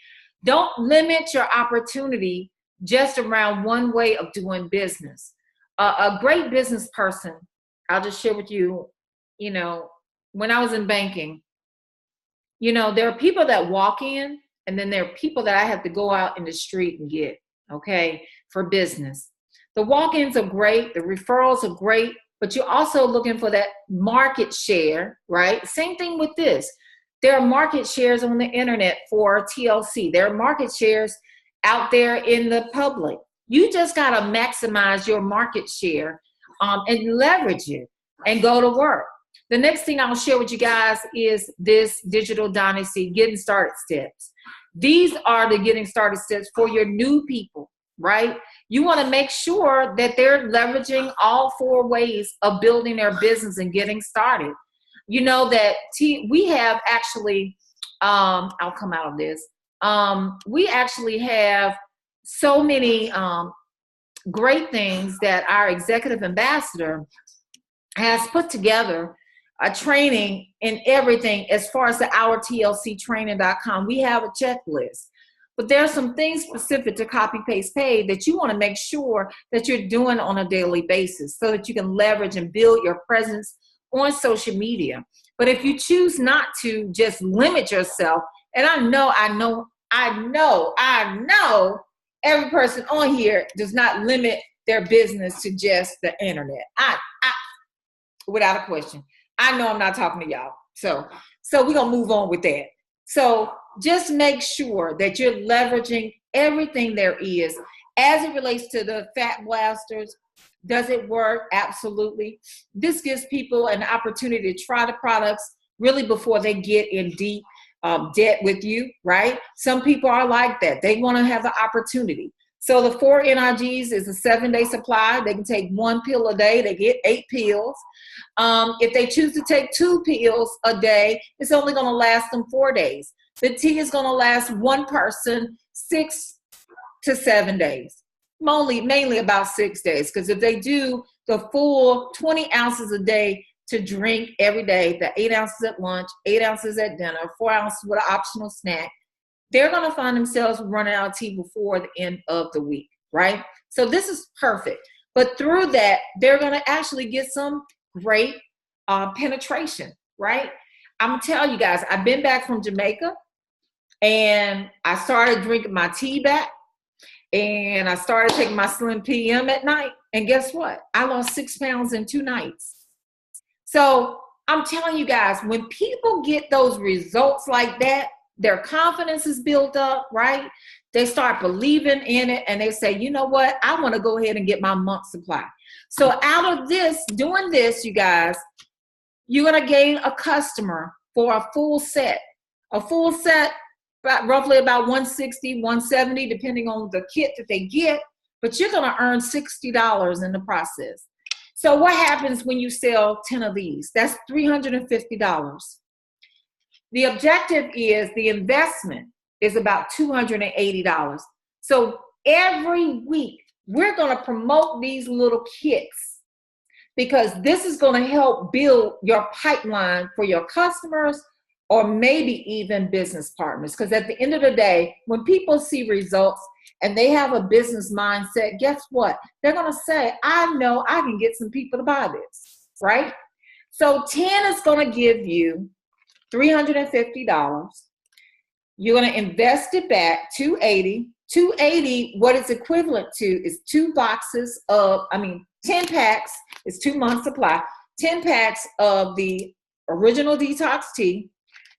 Don't limit your opportunity just around one way of doing business. A great business person, I'll just share with you, when I was in banking, there are people that walk in, and then there are people that I have to go out in the street and get, okay, for business. The walk-ins are great. The referrals are great. But you're also looking for that market share, right? Same thing with this. There are market shares on the internet for TLC. There are market shares out there in the public. You just got to maximize your market share and leverage it and go to work. The next thing I'll share with you guys is this Digital Dynasty Getting Started Steps. These are the getting started steps for your new people, right? You want to make sure that they're leveraging all 4 ways of building their business and getting started. That we have actually, I'll come out of this. We actually have so many great things that our executive ambassador has put together a training in everything as far as the OurTLCtraining.com. We have a checklist. But there are some things specific to copy, paste, pay that you want to make sure that you're doing on a daily basis so that you can leverage and build your presence on social media. But if you choose not to just limit yourself, and I know I know every person on here does not limit their business to just the internet. I without a question. I know I'm not talking to y'all. So we're going to move on with that. So just make sure that you're leveraging everything there is as it relates to the fat blasters. Does it work? Absolutely. This gives people an opportunity to try the products really before they get in deep debt with you, right? Some people are like that. They want to have the opportunity. So the 4 NRGs is a 7-day supply. They can take 1 pill a day. They get 8 pills. If they choose to take 2 pills a day, it's only going to last them 4 days. The tea is going to last one person 6 to 7 days. Mainly about 6 days, because if they do the full 20 ounces a day to drink every day, the 8 ounces at lunch, 8 ounces at dinner, 4 ounces with an optional snack, they're going to find themselves running out of tea before the end of the week, right? So this is perfect. But through that, they're going to actually get some great penetration, right? I'm going to tell you guys, I've been back from Jamaica, and I started drinking my tea back. And I started taking my Slim PM at night. And guess what? I lost 6 pounds in 2 nights. So I'm telling you guys, when people get those results like that, their confidence is built up, right? They start believing in it, and they say, you know what? I want to go ahead and get my month supply. So out of this, doing this, you guys, you're going to gain a customer for a full set. A full set, roughly about $160, $170, depending on the kit that they get, but you're going to earn $60 in the process. So what happens when you sell 10 of these? That's $350. The objective is the investment is about $280. So every week, we're going to promote these little kits, because this is going to help build your pipeline for your customers, or maybe even business partners. Because at the end of the day, when people see results and they have a business mindset, guess what? They're going to say, I know I can get some people to buy this, right? So 10 is going to give you $350. You're going to invest it back, $280. $280, what it's equivalent to is 2 boxes of, 10 packs is 2 months supply, 10 packs of the original detox tea.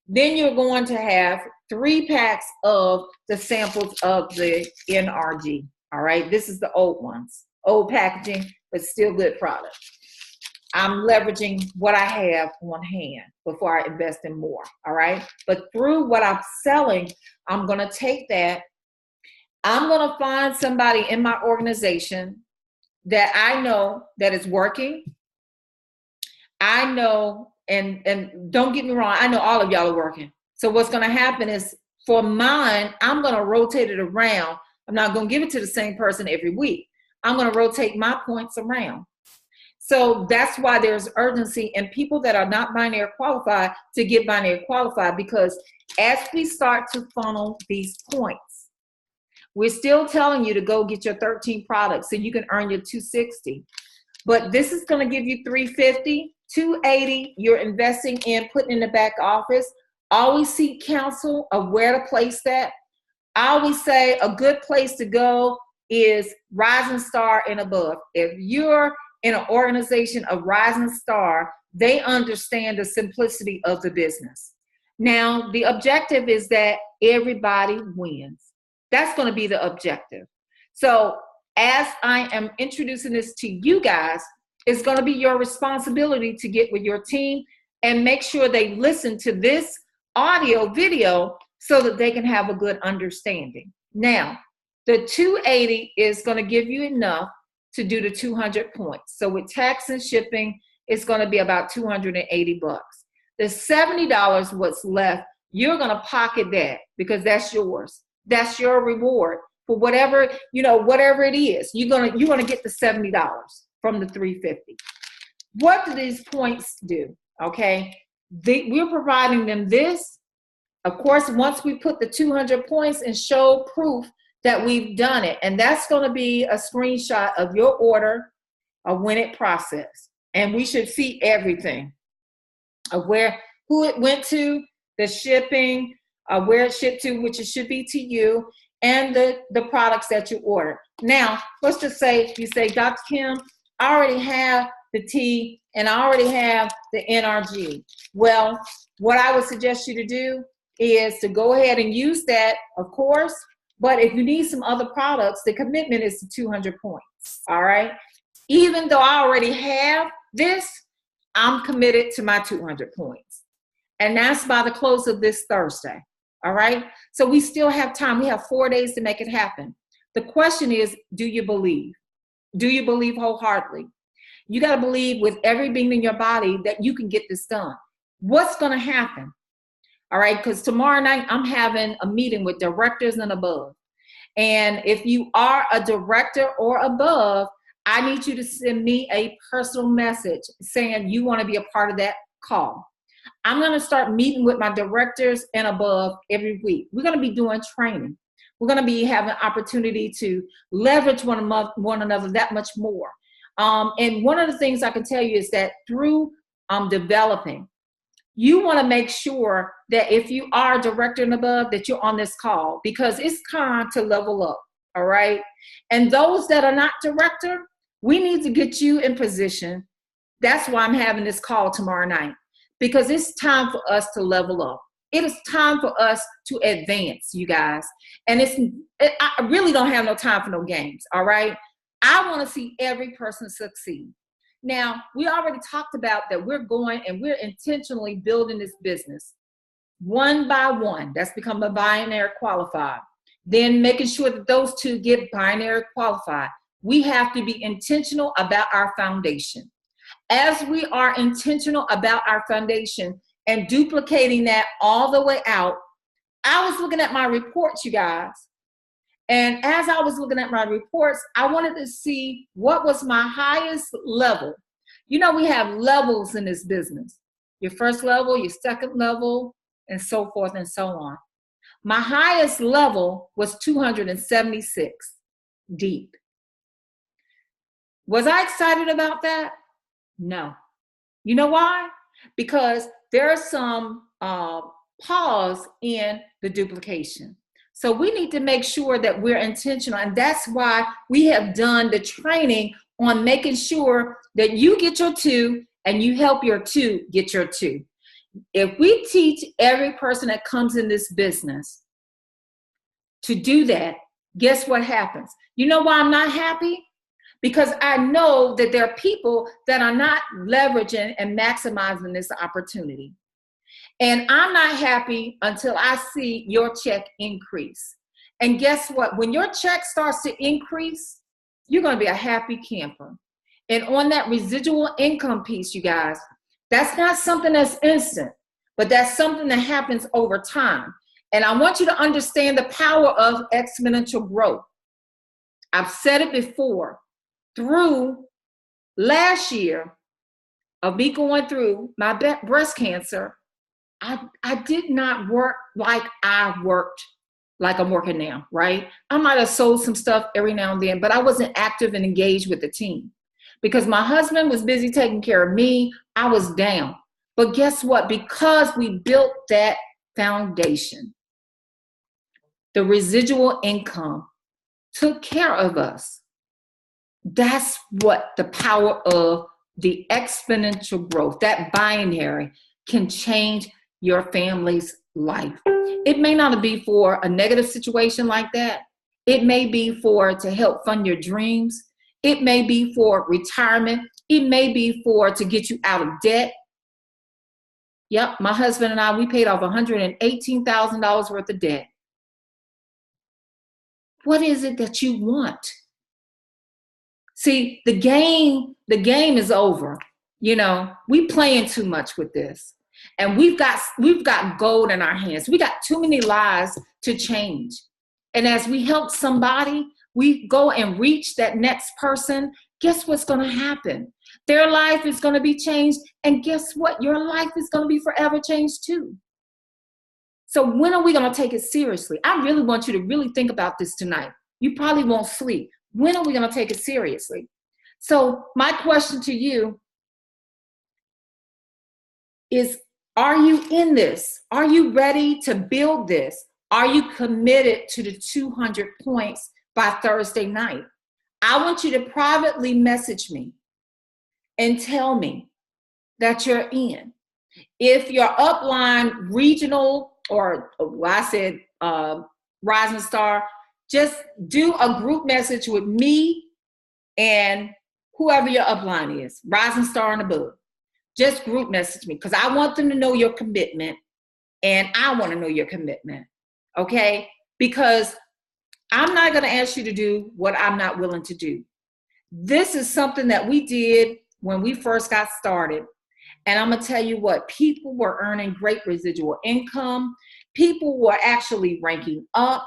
Then you're going to have 3 packs of the samples of the NRG. All right. This is the old ones, old packaging, but still good product. I'm leveraging what I have on hand before I invest in more. All right. But through what I'm selling, I'm going to take that. I'm going to find somebody in my organization that I know that is working. I know, and don't get me wrong, I know all of y'all are working. So what's going to happen is, for mine, I'm going to rotate it around. I'm not going to give it to the same person every week. I'm going to rotate my points around. So that's why there's urgency in people that are not binary qualified to get binary qualified, because as we start to funnel these points, we're still telling you to go get your 13 products so you can earn your 260. But this is going to give you 350, 280. You're investing in, putting in the back office. Always seek counsel of where to place that. I always say a good place to go is Rising Star and above. If you're in an organization of Rising Star, they understand the simplicity of the business. Now, the objective is that everybody wins. That's going to be the objective. So as I am introducing this to you guys, it's going to be your responsibility to get with your team and make sure they listen to this audio video so that they can have a good understanding. Now, the 280 is going to give you enough to do the 200 points. So with tax and shipping, it's going to be about 280 bucks. The $70 what's left, you're going to pocket that, because that's yours. That's your reward for whatever, whatever it is. You're going to get the $70 from the 350. What do these points do? Okay. We're providing them this. Of course, once we put the 200 points and show proof that we've done it, and that's going to be a screenshot of your order of when it processed. And we should see everything of who it went to, the shipping, where it shipped to, which it should be to you, and the products that you order. Now, let's just say you say, Dr. Kim, I already have the T and I already have the NRG. Well, what I would suggest you to do is to go ahead and use that, of course, but if you need some other products, the commitment is to 200 points, all right? Even though I already have this, I'm committed to my 200 points. And that's by the close of this Thursday, all right? So we still have time. We have 4 days to make it happen. The question is, do you believe? Do you believe wholeheartedly? You got to believe with every being in your body that you can get this done. What's going to happen? All right, because tomorrow night I'm having a meeting with directors and above. And if you are a director or above, I need you to send me a personal message saying you want to be a part of that call. I'm going to start meeting with my directors and above every week. We're going to be doing training. We're going to be having opportunity to leverage one another that much more. And one of the things I can tell you is that through developing, you want to make sure that if you are a director and above, that you're on this call, because it's time to level up, all right? And those that are not director, we need to get you in position. That's why I'm having this call tomorrow night, because it's time for us to level up. It is time for us to advance, you guys. And I really don't have no time for no games, all right? I want to see every person succeed. Now, we already talked about that we're going and we're intentionally building this business one by one. That's become a binary qualified. Then making sure that those two get binary qualified. We have to be intentional about our foundation. As we are intentional about our foundation and duplicating that all the way out, I was looking at my reports, you guys. And as I was looking at my reports, I wanted to see what was my highest level. You know, we have levels in this business. Your first level, your second level, and so forth and so on. My highest level was 276 deep. Was I excited about that? No. You know why? Because there's some pause in the duplication. So we need to make sure that we're intentional. And that's why we have done the training on making sure that you get your 2 and you help your 2 get your 2. If we teach every person that comes in this business to do that, guess what happens? You know why I'm not happy? Because I know that there are people that are not leveraging and maximizing this opportunity. And I'm not happy until I see your check increase. And guess what? When your check starts to increase, you're going to be a happy camper. And on that residual income piece, you guys, that's not something that's instant, but that's something that happens over time. And I want you to understand the power of exponential growth. I've said it before. Through last year of me going through my breast cancer, I did not work like I worked like I'm working now, right? I might have sold some stuff every now and then, but I wasn't active and engaged with the team because my husband was busy taking care of me. I was down. But guess what? Because we built that foundation, the residual income took care of us. That's what the power of the exponential growth, that binary, can change your family's life. It may not be for a negative situation like that. It may be to help fund your dreams. It may be for retirement. It may be to get you out of debt. Yep, my husband and I, we paid off $118,000 worth of debt. What is it that you want? See, the game is over. You know, we playing too much with this. And we've got gold in our hands. We got too many lives to change. And as we help somebody, we go and reach that next person, guess what's going to happen? Their life is going to be changed. And guess what? Your life is going to be forever changed too. So when are we going to take it seriously? I really want you to really think about this tonight. You probably won't sleep. When are we going to take it seriously? So my question to you is Are you in this? Are you ready to build this? Are you committed to the 200 points by Thursday night? I want you to privately message me and tell me that you're in. If your upline regional or I said Rising Star, just do a group message with me and whoever your upline is, Rising Star and above. Just group message me because I want them to know your commitment and I want to know your commitment, okay? Because I'm not going to ask you to do what I'm not willing to do. This is something that we did when we first got started. And I'm going to tell you what, people were earning great residual income. People were actually ranking up.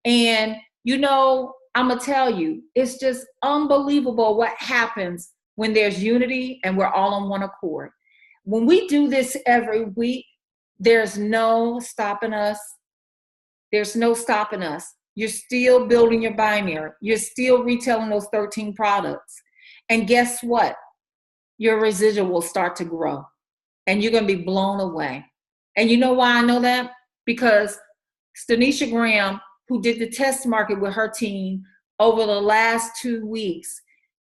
And, you know, I'm going to tell you, it's just unbelievable what happens when there's unity and we're all on one accord. When we do this every week, there's no stopping us. There's no stopping us. You're still building your binary. You're still retailing those 13 products. And guess what? Your residual will start to grow and you're going to be blown away. And you know why I know that? Because Stanisha Graham, who did the test market with her team over the last 2 weeks,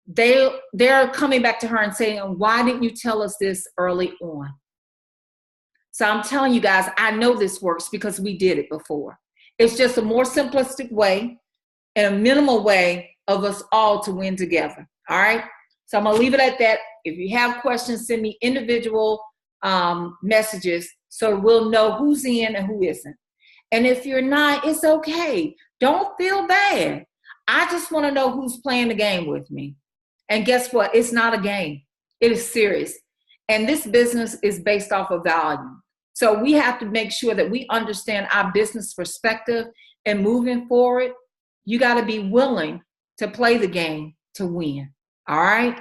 they're coming back to her and saying, why didn't you tell us this early on? So I'm telling you guys, I know this works because we did it before. It's just a more simplistic way and a minimal way of us all to win together. All right. So I'm going to leave it at that. If you have questions, send me individual messages so we'll know who's in and who isn't. And if you're not, it's okay. Don't feel bad. I just want to know who's playing the game with me. And guess what? It's not a game. It is serious. And this business is based off of value. So we have to make sure that we understand our business perspective and moving forward, you got to be willing to play the game to win. All right.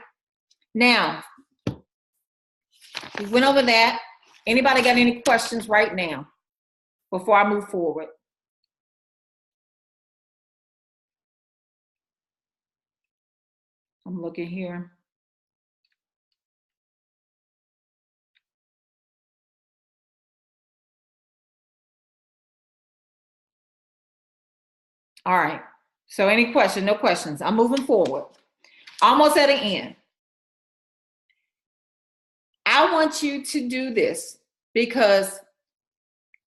Now, we went over that. Anybody got any questions right now before I move forward? I'm looking here. All right. So any questions? No questions. I'm moving forward. Almost at the end. I want you to do this because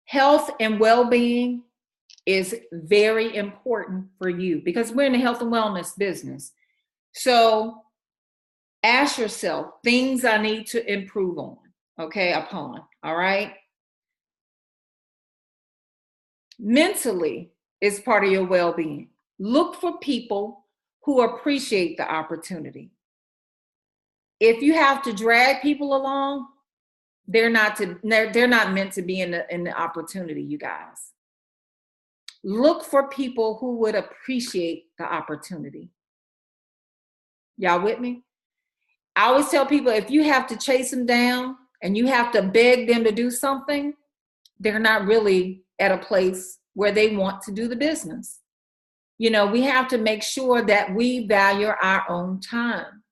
health and well-being is very important for you because we're in the health and wellness business. So ask yourself things I need to improve on, okay, upon, all right? Mentally is part of your well-being. Look for people who appreciate the opportunity. If you have to drag people along, they're not meant to be in the opportunity, you guys. Look for people who would appreciate the opportunity. Y'all with me? I always tell people if you have to chase them down and you have to beg them to do something, they're not really at a place where they want to do the business. You know, we have to make sure that we value our own time.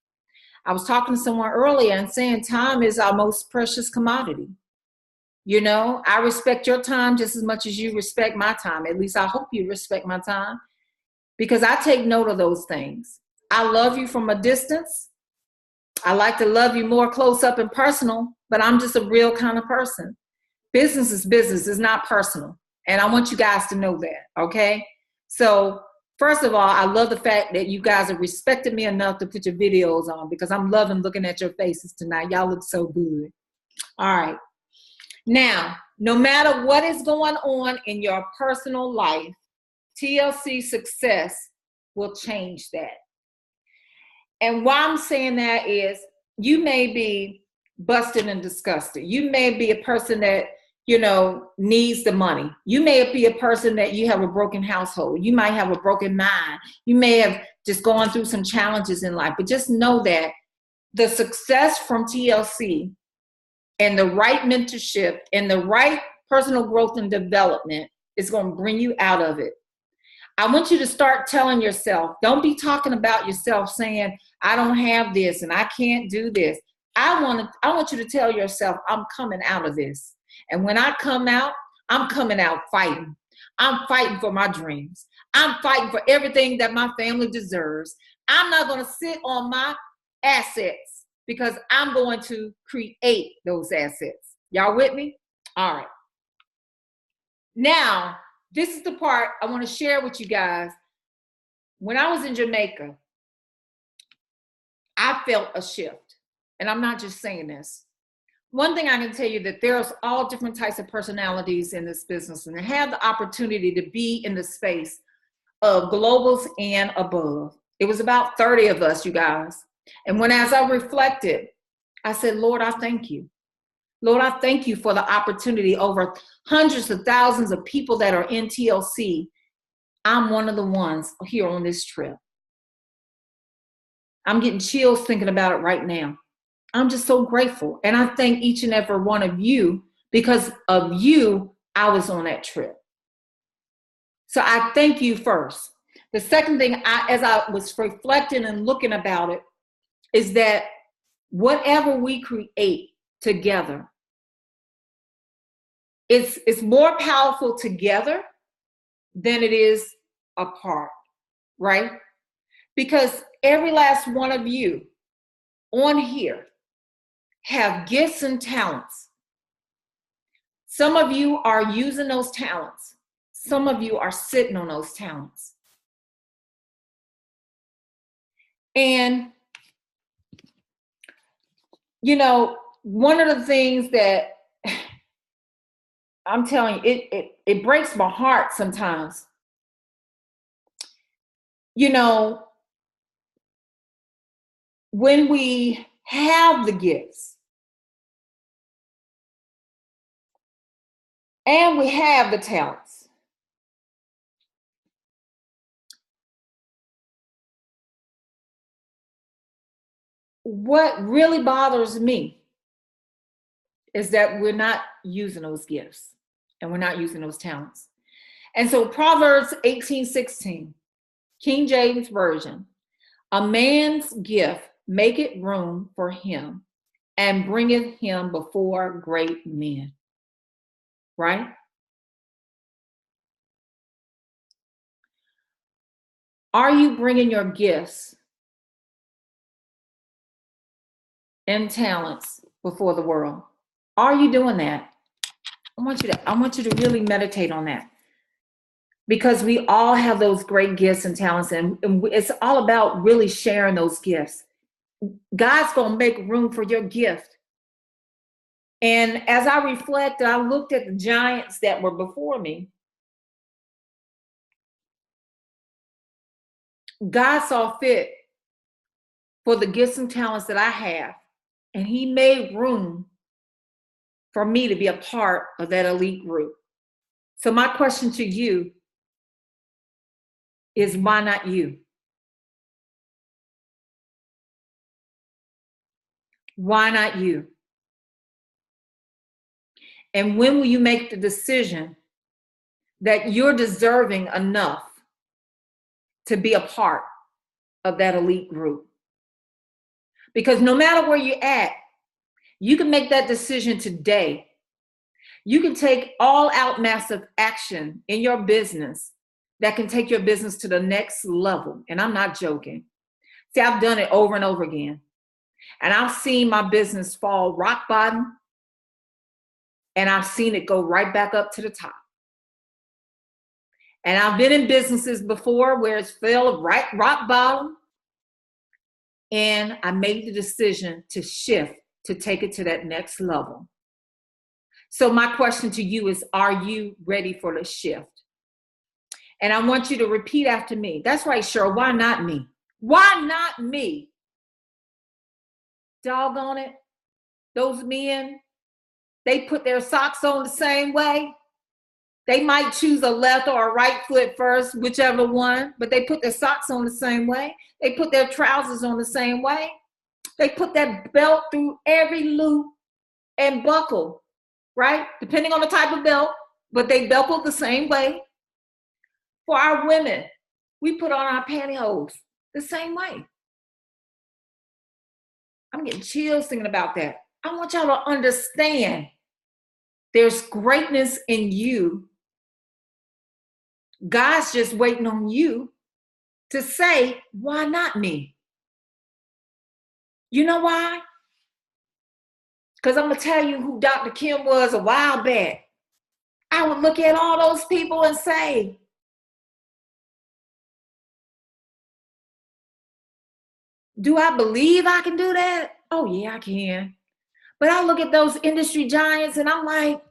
I was talking to someone earlier and saying time is our most precious commodity. You know, I respect your time just as much as you respect my time. At least I hope you respect my time because I take note of those things. I love you from a distance. I like to love you more close up and personal, but I'm just a real kind of person. Business is business, it's not personal. And I want you guys to know that, okay? So first of all, I love the fact that you guys have respected me enough to put your videos on because I'm loving looking at your faces tonight. Y'all look so good. All right. Now, no matter what is going on in your personal life, TLC success will change that. And why I'm saying that is you may be busted and disgusted. You may be a person that, you know, needs the money. You may be a person that you have a broken household. You might have a broken mind. You may have just gone through some challenges in life, but just know that the success from TLC and the right mentorship and the right personal growth and development is going to bring you out of it. I want you to start telling yourself, don't be talking about yourself saying, I don't have this and I can't do this. I want you to tell yourself, I'm coming out of this. And when I come out, I'm coming out fighting. I'm fighting for my dreams. I'm fighting for everything that my family deserves. I'm not going to sit on my assets because I'm going to create those assets. Y'all with me? All right. Now, this is the part I want to share with you guys. When I was in Jamaica, I felt a shift. And I'm not just saying this. One thing I can tell you that there's all different types of personalities in this business, and I have the opportunity to be in the space of globals and above. It was about 30 of us, you guys. And as I reflected, I said, Lord, I thank you. Lord, I thank you for the opportunity over hundreds of thousands of people that are in TLC. I'm one of the ones here on this trip. I'm getting chills thinking about it right now. I'm just so grateful. And I thank each and every one of you. Because of you, I was on that trip. So I thank you first. The second thing, as I was reflecting and looking about it, is that whatever we create together, it's more powerful together than it is apart, right? Because every last one of you on here have gifts and talents. Some of you are using those talents. Some of you are sitting on those talents. And, you know, one of the things that I'm telling you, it breaks my heart sometimes. You know, when we have the gifts and we have the talents, what really bothers me is that we're not using those gifts and we're not using those talents. And so Proverbs 18:16, King James Version, a man's gift maketh room for him and bringeth him before great men. Right? Are you bringing your gifts and talents before the world? Are you doing that? I want you to really meditate on that. Because we all have those great gifts and talents, and it's all about really sharing those gifts. God's going to make room for your gift. And as I reflected, I looked at the giants that were before me. God saw fit for the gifts and talents that I have, and he made room for me to be a part of that elite group. So my question to you is, why not you? Why not you? And when will you make the decision that you're deserving enough to be a part of that elite group? Because no matter where you're at, you can make that decision today. You can take all out massive action in your business that can take your business to the next level. And I'm not joking. See, I've done it over and over again. And I've seen my business fall rock bottom, and I've seen it go right back up to the top. And I've been in businesses before where it's fell right rock bottom, and I made the decision to shift, to take it to that next level. So my question to you is, are you ready for the shift? And I want you to repeat after me. That's right, Cheryl. Why not me? Why not me? Doggone it. Those men, they put their socks on the same way. They might choose a left or a right foot first, whichever one, but they put their socks on the same way. They put their trousers on the same way. They put that belt through every loop and buckle, right? Depending on the type of belt, but they buckled the same way. For our women, we put on our pantyhose the same way. I'm getting chills thinking about that. I want y'all to understand there's greatness in you. God's just waiting on you to say, why not me? You know why? Because I'm going to tell you who Dr. Kim was a while back. I would look at all those people and say, do I believe I can do that? Oh, yeah, I can. But I look at those industry giants and I'm like,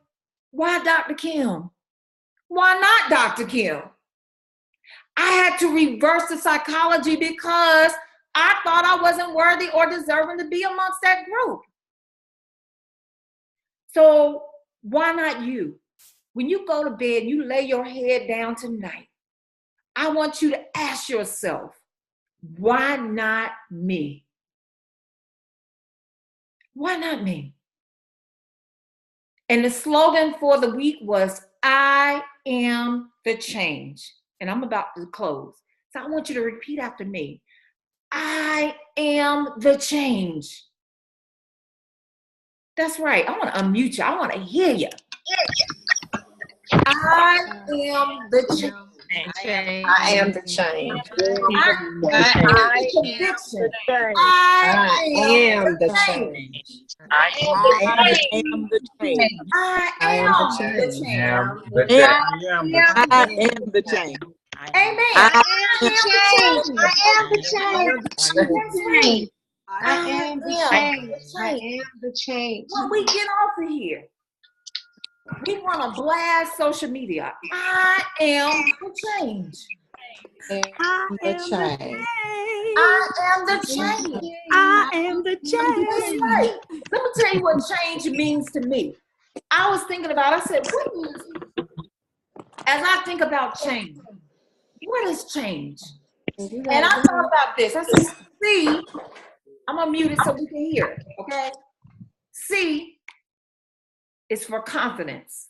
why Dr. Kim? Why not Dr. Kim? I had to reverse the psychology because I thought I wasn't worthy or deserving to be amongst that group. So why not you? When you go to bed, you lay your head down tonight, I want you to ask yourself, why not me? Why not me? And the slogan for the week was, I am the change. And I'm about to close. So I want you to repeat after me. I am the change. That's right. I want to unmute you. I want to hear you. I am the change. I am the change. I am the conviction. I am the change. I am the change. I am the change. I am the change. Amen. I am the change. I am the change. I am the change. When we get off of here, we want to blast social media. I am the change. am the change. I am the change. I am the That's change. right. Let me tell you what change means to me. I was thinking about, I said, what is, as I think about change, what is change? And I thought about this. I said, C, I'm going to mute it so we can hear it, okay? C is for confidence.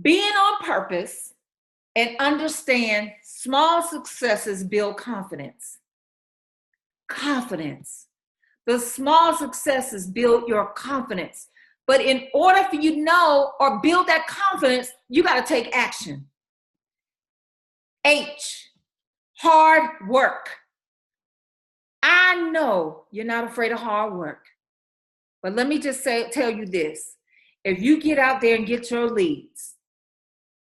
Being on purpose and understand small successes build confidence. Confidence. The small successes build your confidence. But in order for you to know or build that confidence, you got to take action. H, hard work. I know you're not afraid of hard work. But let me just tell you this. If you get out there and get your leads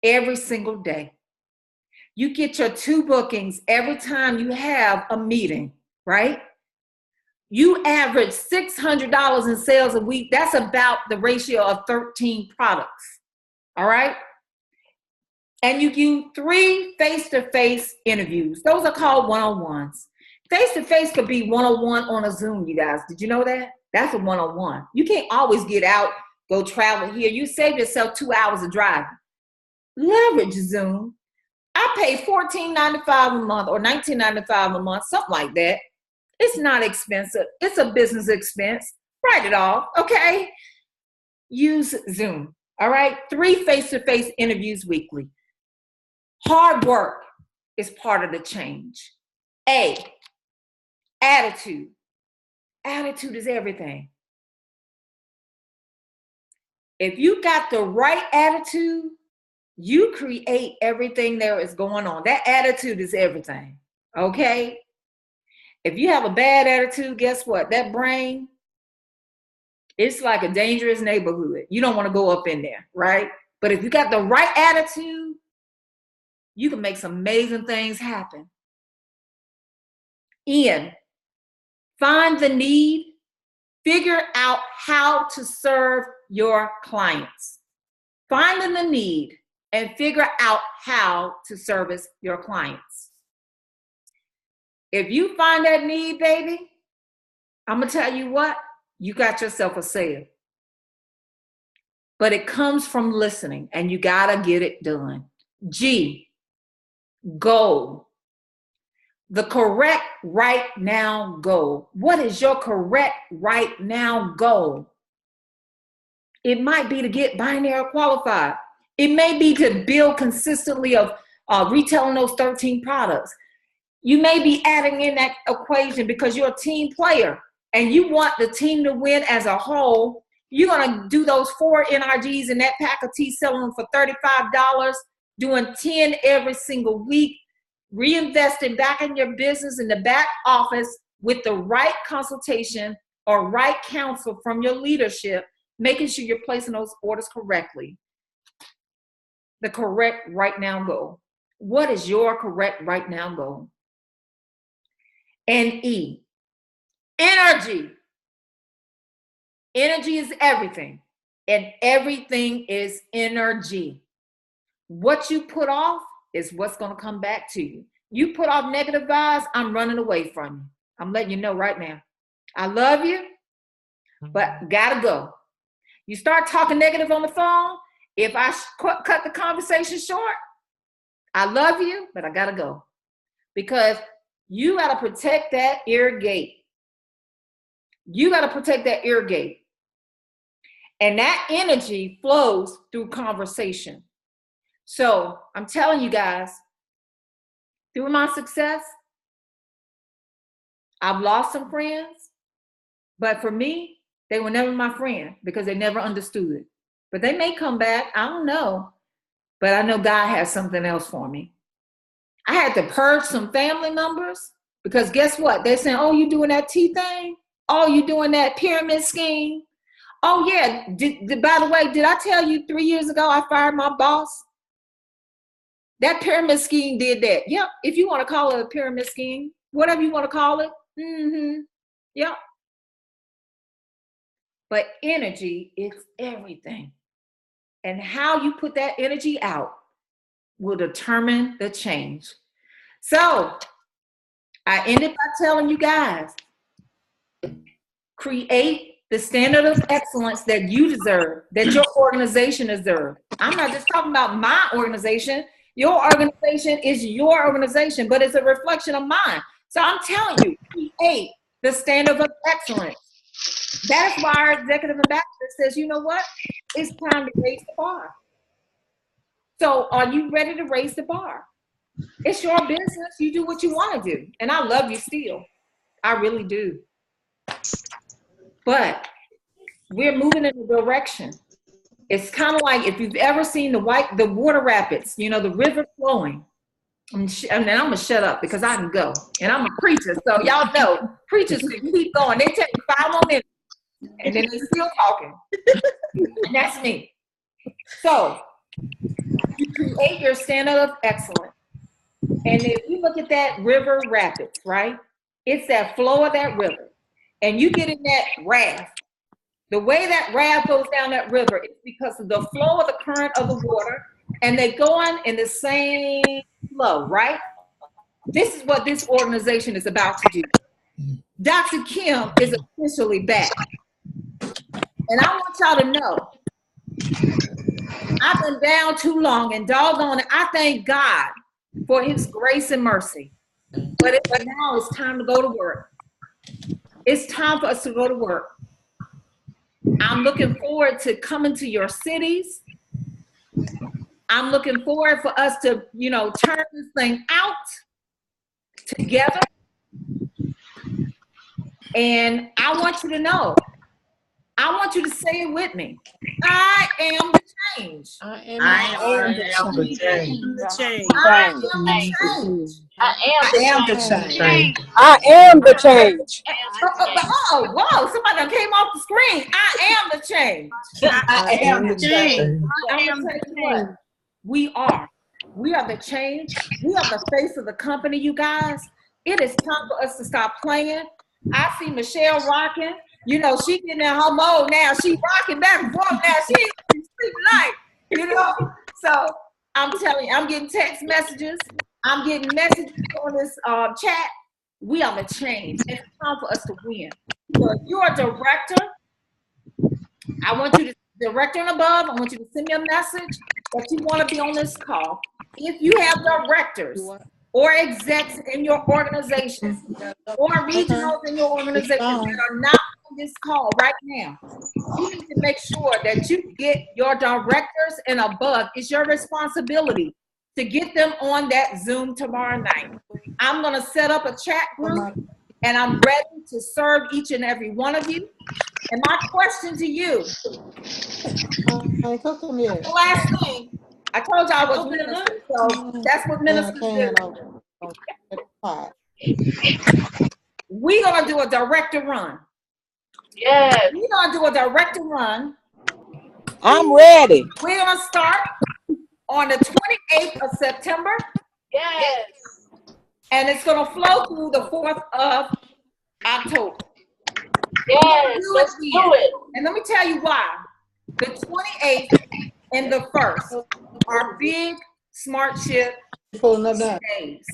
every single day, you get your 2 bookings every time you have a meeting, right? You average $600 in sales a week. That's about the ratio of 13 products, all right? And you do 3 face-to-face interviews. Those are called one-on-ones. Face-to-face could be one-on-one on a Zoom, you guys. Did you know that? That's a one-on-one. You can't always get out, go travel here. You save yourself 2 hours of driving. Leverage Zoom. I pay $14.95 a month or $19.95 a month, something like that. It's not expensive. It's a business expense. Write it off, okay? Use Zoom, all right? 3 face-to-face interviews weekly. Hard work is part of the change. A, attitude. Attitude is everything. If you got the right attitude, you create everything there is going on. That attitude is everything, okay? If you have a bad attitude, guess what? That brain, it's like a dangerous neighborhood. You don't want to go up in there, right? But if you got the right attitude, you can make some amazing things happen. Ian, find the need, figure out how to serve your clients. Finding the need and figure out how to service your clients. If you find that need, baby, I'm going to tell you what, you got yourself a sale. But it comes from listening, and you got to get it done. G, goal. The correct right now goal. What is your correct right now goal? It might be to get binary qualified. It may be to build consistently of retailing those 13 products. You may be adding in that equation because you're a team player and you want the team to win as a whole. You're going to do those 4 NRGs in that pack of tea, selling them for $35, doing 10 every single week, reinvesting back in your business in the back office with the right consultation or right counsel from your leadership, making sure you're placing those orders correctly. The correct right now goal. What is your correct right now goal? And E, energy. Energy is everything, and everything is energy. What you put off is what's going to come back to you. You put off negative vibes, I'm running away from you. I'm letting you know right now. I love you, but gotta go. You start talking negative on the phone, if I cut the conversation short, I love you, but I gotta go. Because you gotta protect that ear gate. You gotta protect that ear gate. And that energy flows through conversation. So I'm telling you guys, through my success, I've lost some friends, but for me, they were never my friend because they never understood it. But they may come back, I don't know. But I know God has something else for me. I had to purge some family members because guess what? They're saying, oh, you doing that tea thing? Oh, you doing that pyramid scheme? Oh, yeah. By the way, did I tell you 3 years ago I fired my boss? That pyramid scheme did that. Yep. If you want to call it a pyramid scheme, whatever you want to call it. Yep. But energy is everything. And how you put that energy out will determine the change. So I ended by telling you guys, create the standard of excellence that you deserve, that your organization deserves. I'm not just talking about my organization. Your organization is your organization, but it's a reflection of mine. So I'm telling you, create the standard of excellence. That's why our executive ambassador says, you know what? It's time to raise the bar. So are you ready to raise the bar? It's your business. You do what you want to do. And I love you still. I really do. But we're moving in a direction. It's kind of like if you've ever seen the water rapids, you know, the river flowing. And I'm going to shut up because I can go. And I'm a preacher. So y'all know, preachers can keep going. They take 5 more minutes. And then they're still talking. And that's me. So you create your standard of excellence. And if you look at that river rapids, right? It's that flow of that river. And you get in that raft. The way that raft goes down that river is because of the flow of the current of the water. And they go on in the same flow, right? This is what this organization is about to do. Dr. Kim is officially back. And I want y'all to know, I've been down too long and doggone it, I thank God for his grace and mercy. But now it's time to go to work. It's time for us to go to work. I'm looking forward to coming to your cities. I'm looking forward for us to, you know, turn this thing out together. And I want you to know, I want you to say it with me. I am the change. I am the change. I am the change. I am the change. I am the change. Oh, whoa, somebody done came off the screen. I am the change. I am the change. I am the change. We are the change. We are the face of the company, you guys. It is time for us to stop playing. I see Michelle rocking. You know, she getting in her mode now. She rocking back and forth now. She ain't sleeping night, you know? So I'm telling you, I'm getting text messages. I'm getting messages on this chat. We are the change. It's time for us to win. So if you're a director, I want you to, director and above, I want you to send me a message that you want to be on this call. If you have directors or execs in your organization or regionals in your organization that are not on this call right now, you need to make sure that you get your directors and above. It's your responsibility to get them on that Zoom tomorrow night. I'm going to set up a chat group, and I'm ready to serve each and every one of you. And my question to you, the last thing, I told you I was minister, so that's what ministers do. We're going to do a director run. Yes. We're going to do a director run. I'm ready. We're going to start on the 28th of September. Yes. And it's going to flow through the 4th of October. Yes. Let's do it. And let me tell you why. The 28th and the 1st are big smart ship days.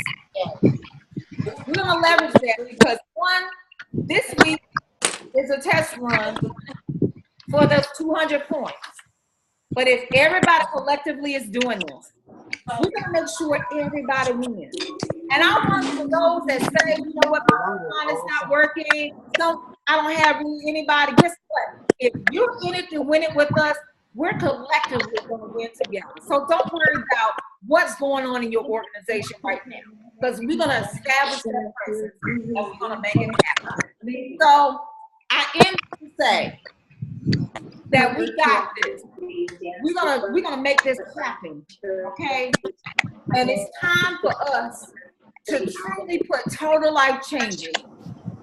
We're going to leverage that because this week is a test run for those 200 points. But if everybody collectively is doing this, we're going to make sure everybody wins. And I want for those that say, you know what, my line is not working, so I don't have really anybody. Guess what? If you're in it to win it with us, we're collectively going to win together. So don't worry about what's going on in your organization right now, because we're going to establish that presence and we're going to make it happen. So I end to say that we got this. We're gonna make this happen, okay? And it's time for us to truly put total life changes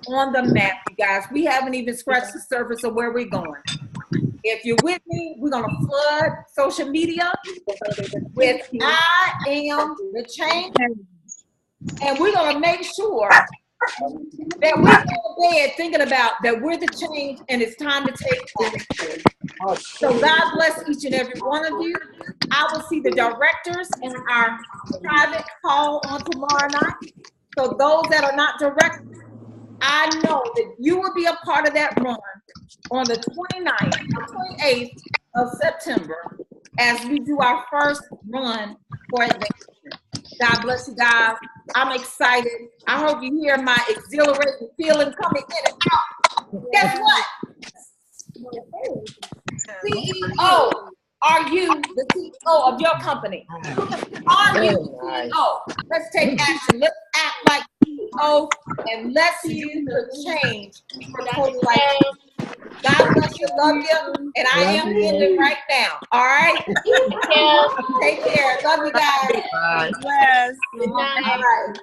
on the map, you guys. We haven't even scratched the surface of where we're going. If you're with me, we're gonna flood social media with I am the change, and we're gonna make sure that we go to bed thinking about that we're the change and it's time to take action. So God bless each and every one of you. I will see the directors in our private call on tomorrow night. So those that are not directors, I know that you will be a part of that run on the 29th or 28th of September as we do our first run for advancement. God bless you guys. I'm excited. I hope you hear my exhilarating feeling coming in and out. Guess what? CEO, are you the CEO of your company? Are you the CEO? Let's take action. Let's act like CEO and let's use the change for total life. God bless you, love you, and I am ending right now. All right? Take care. Love you guys. Bye. Yes. Good night. All right.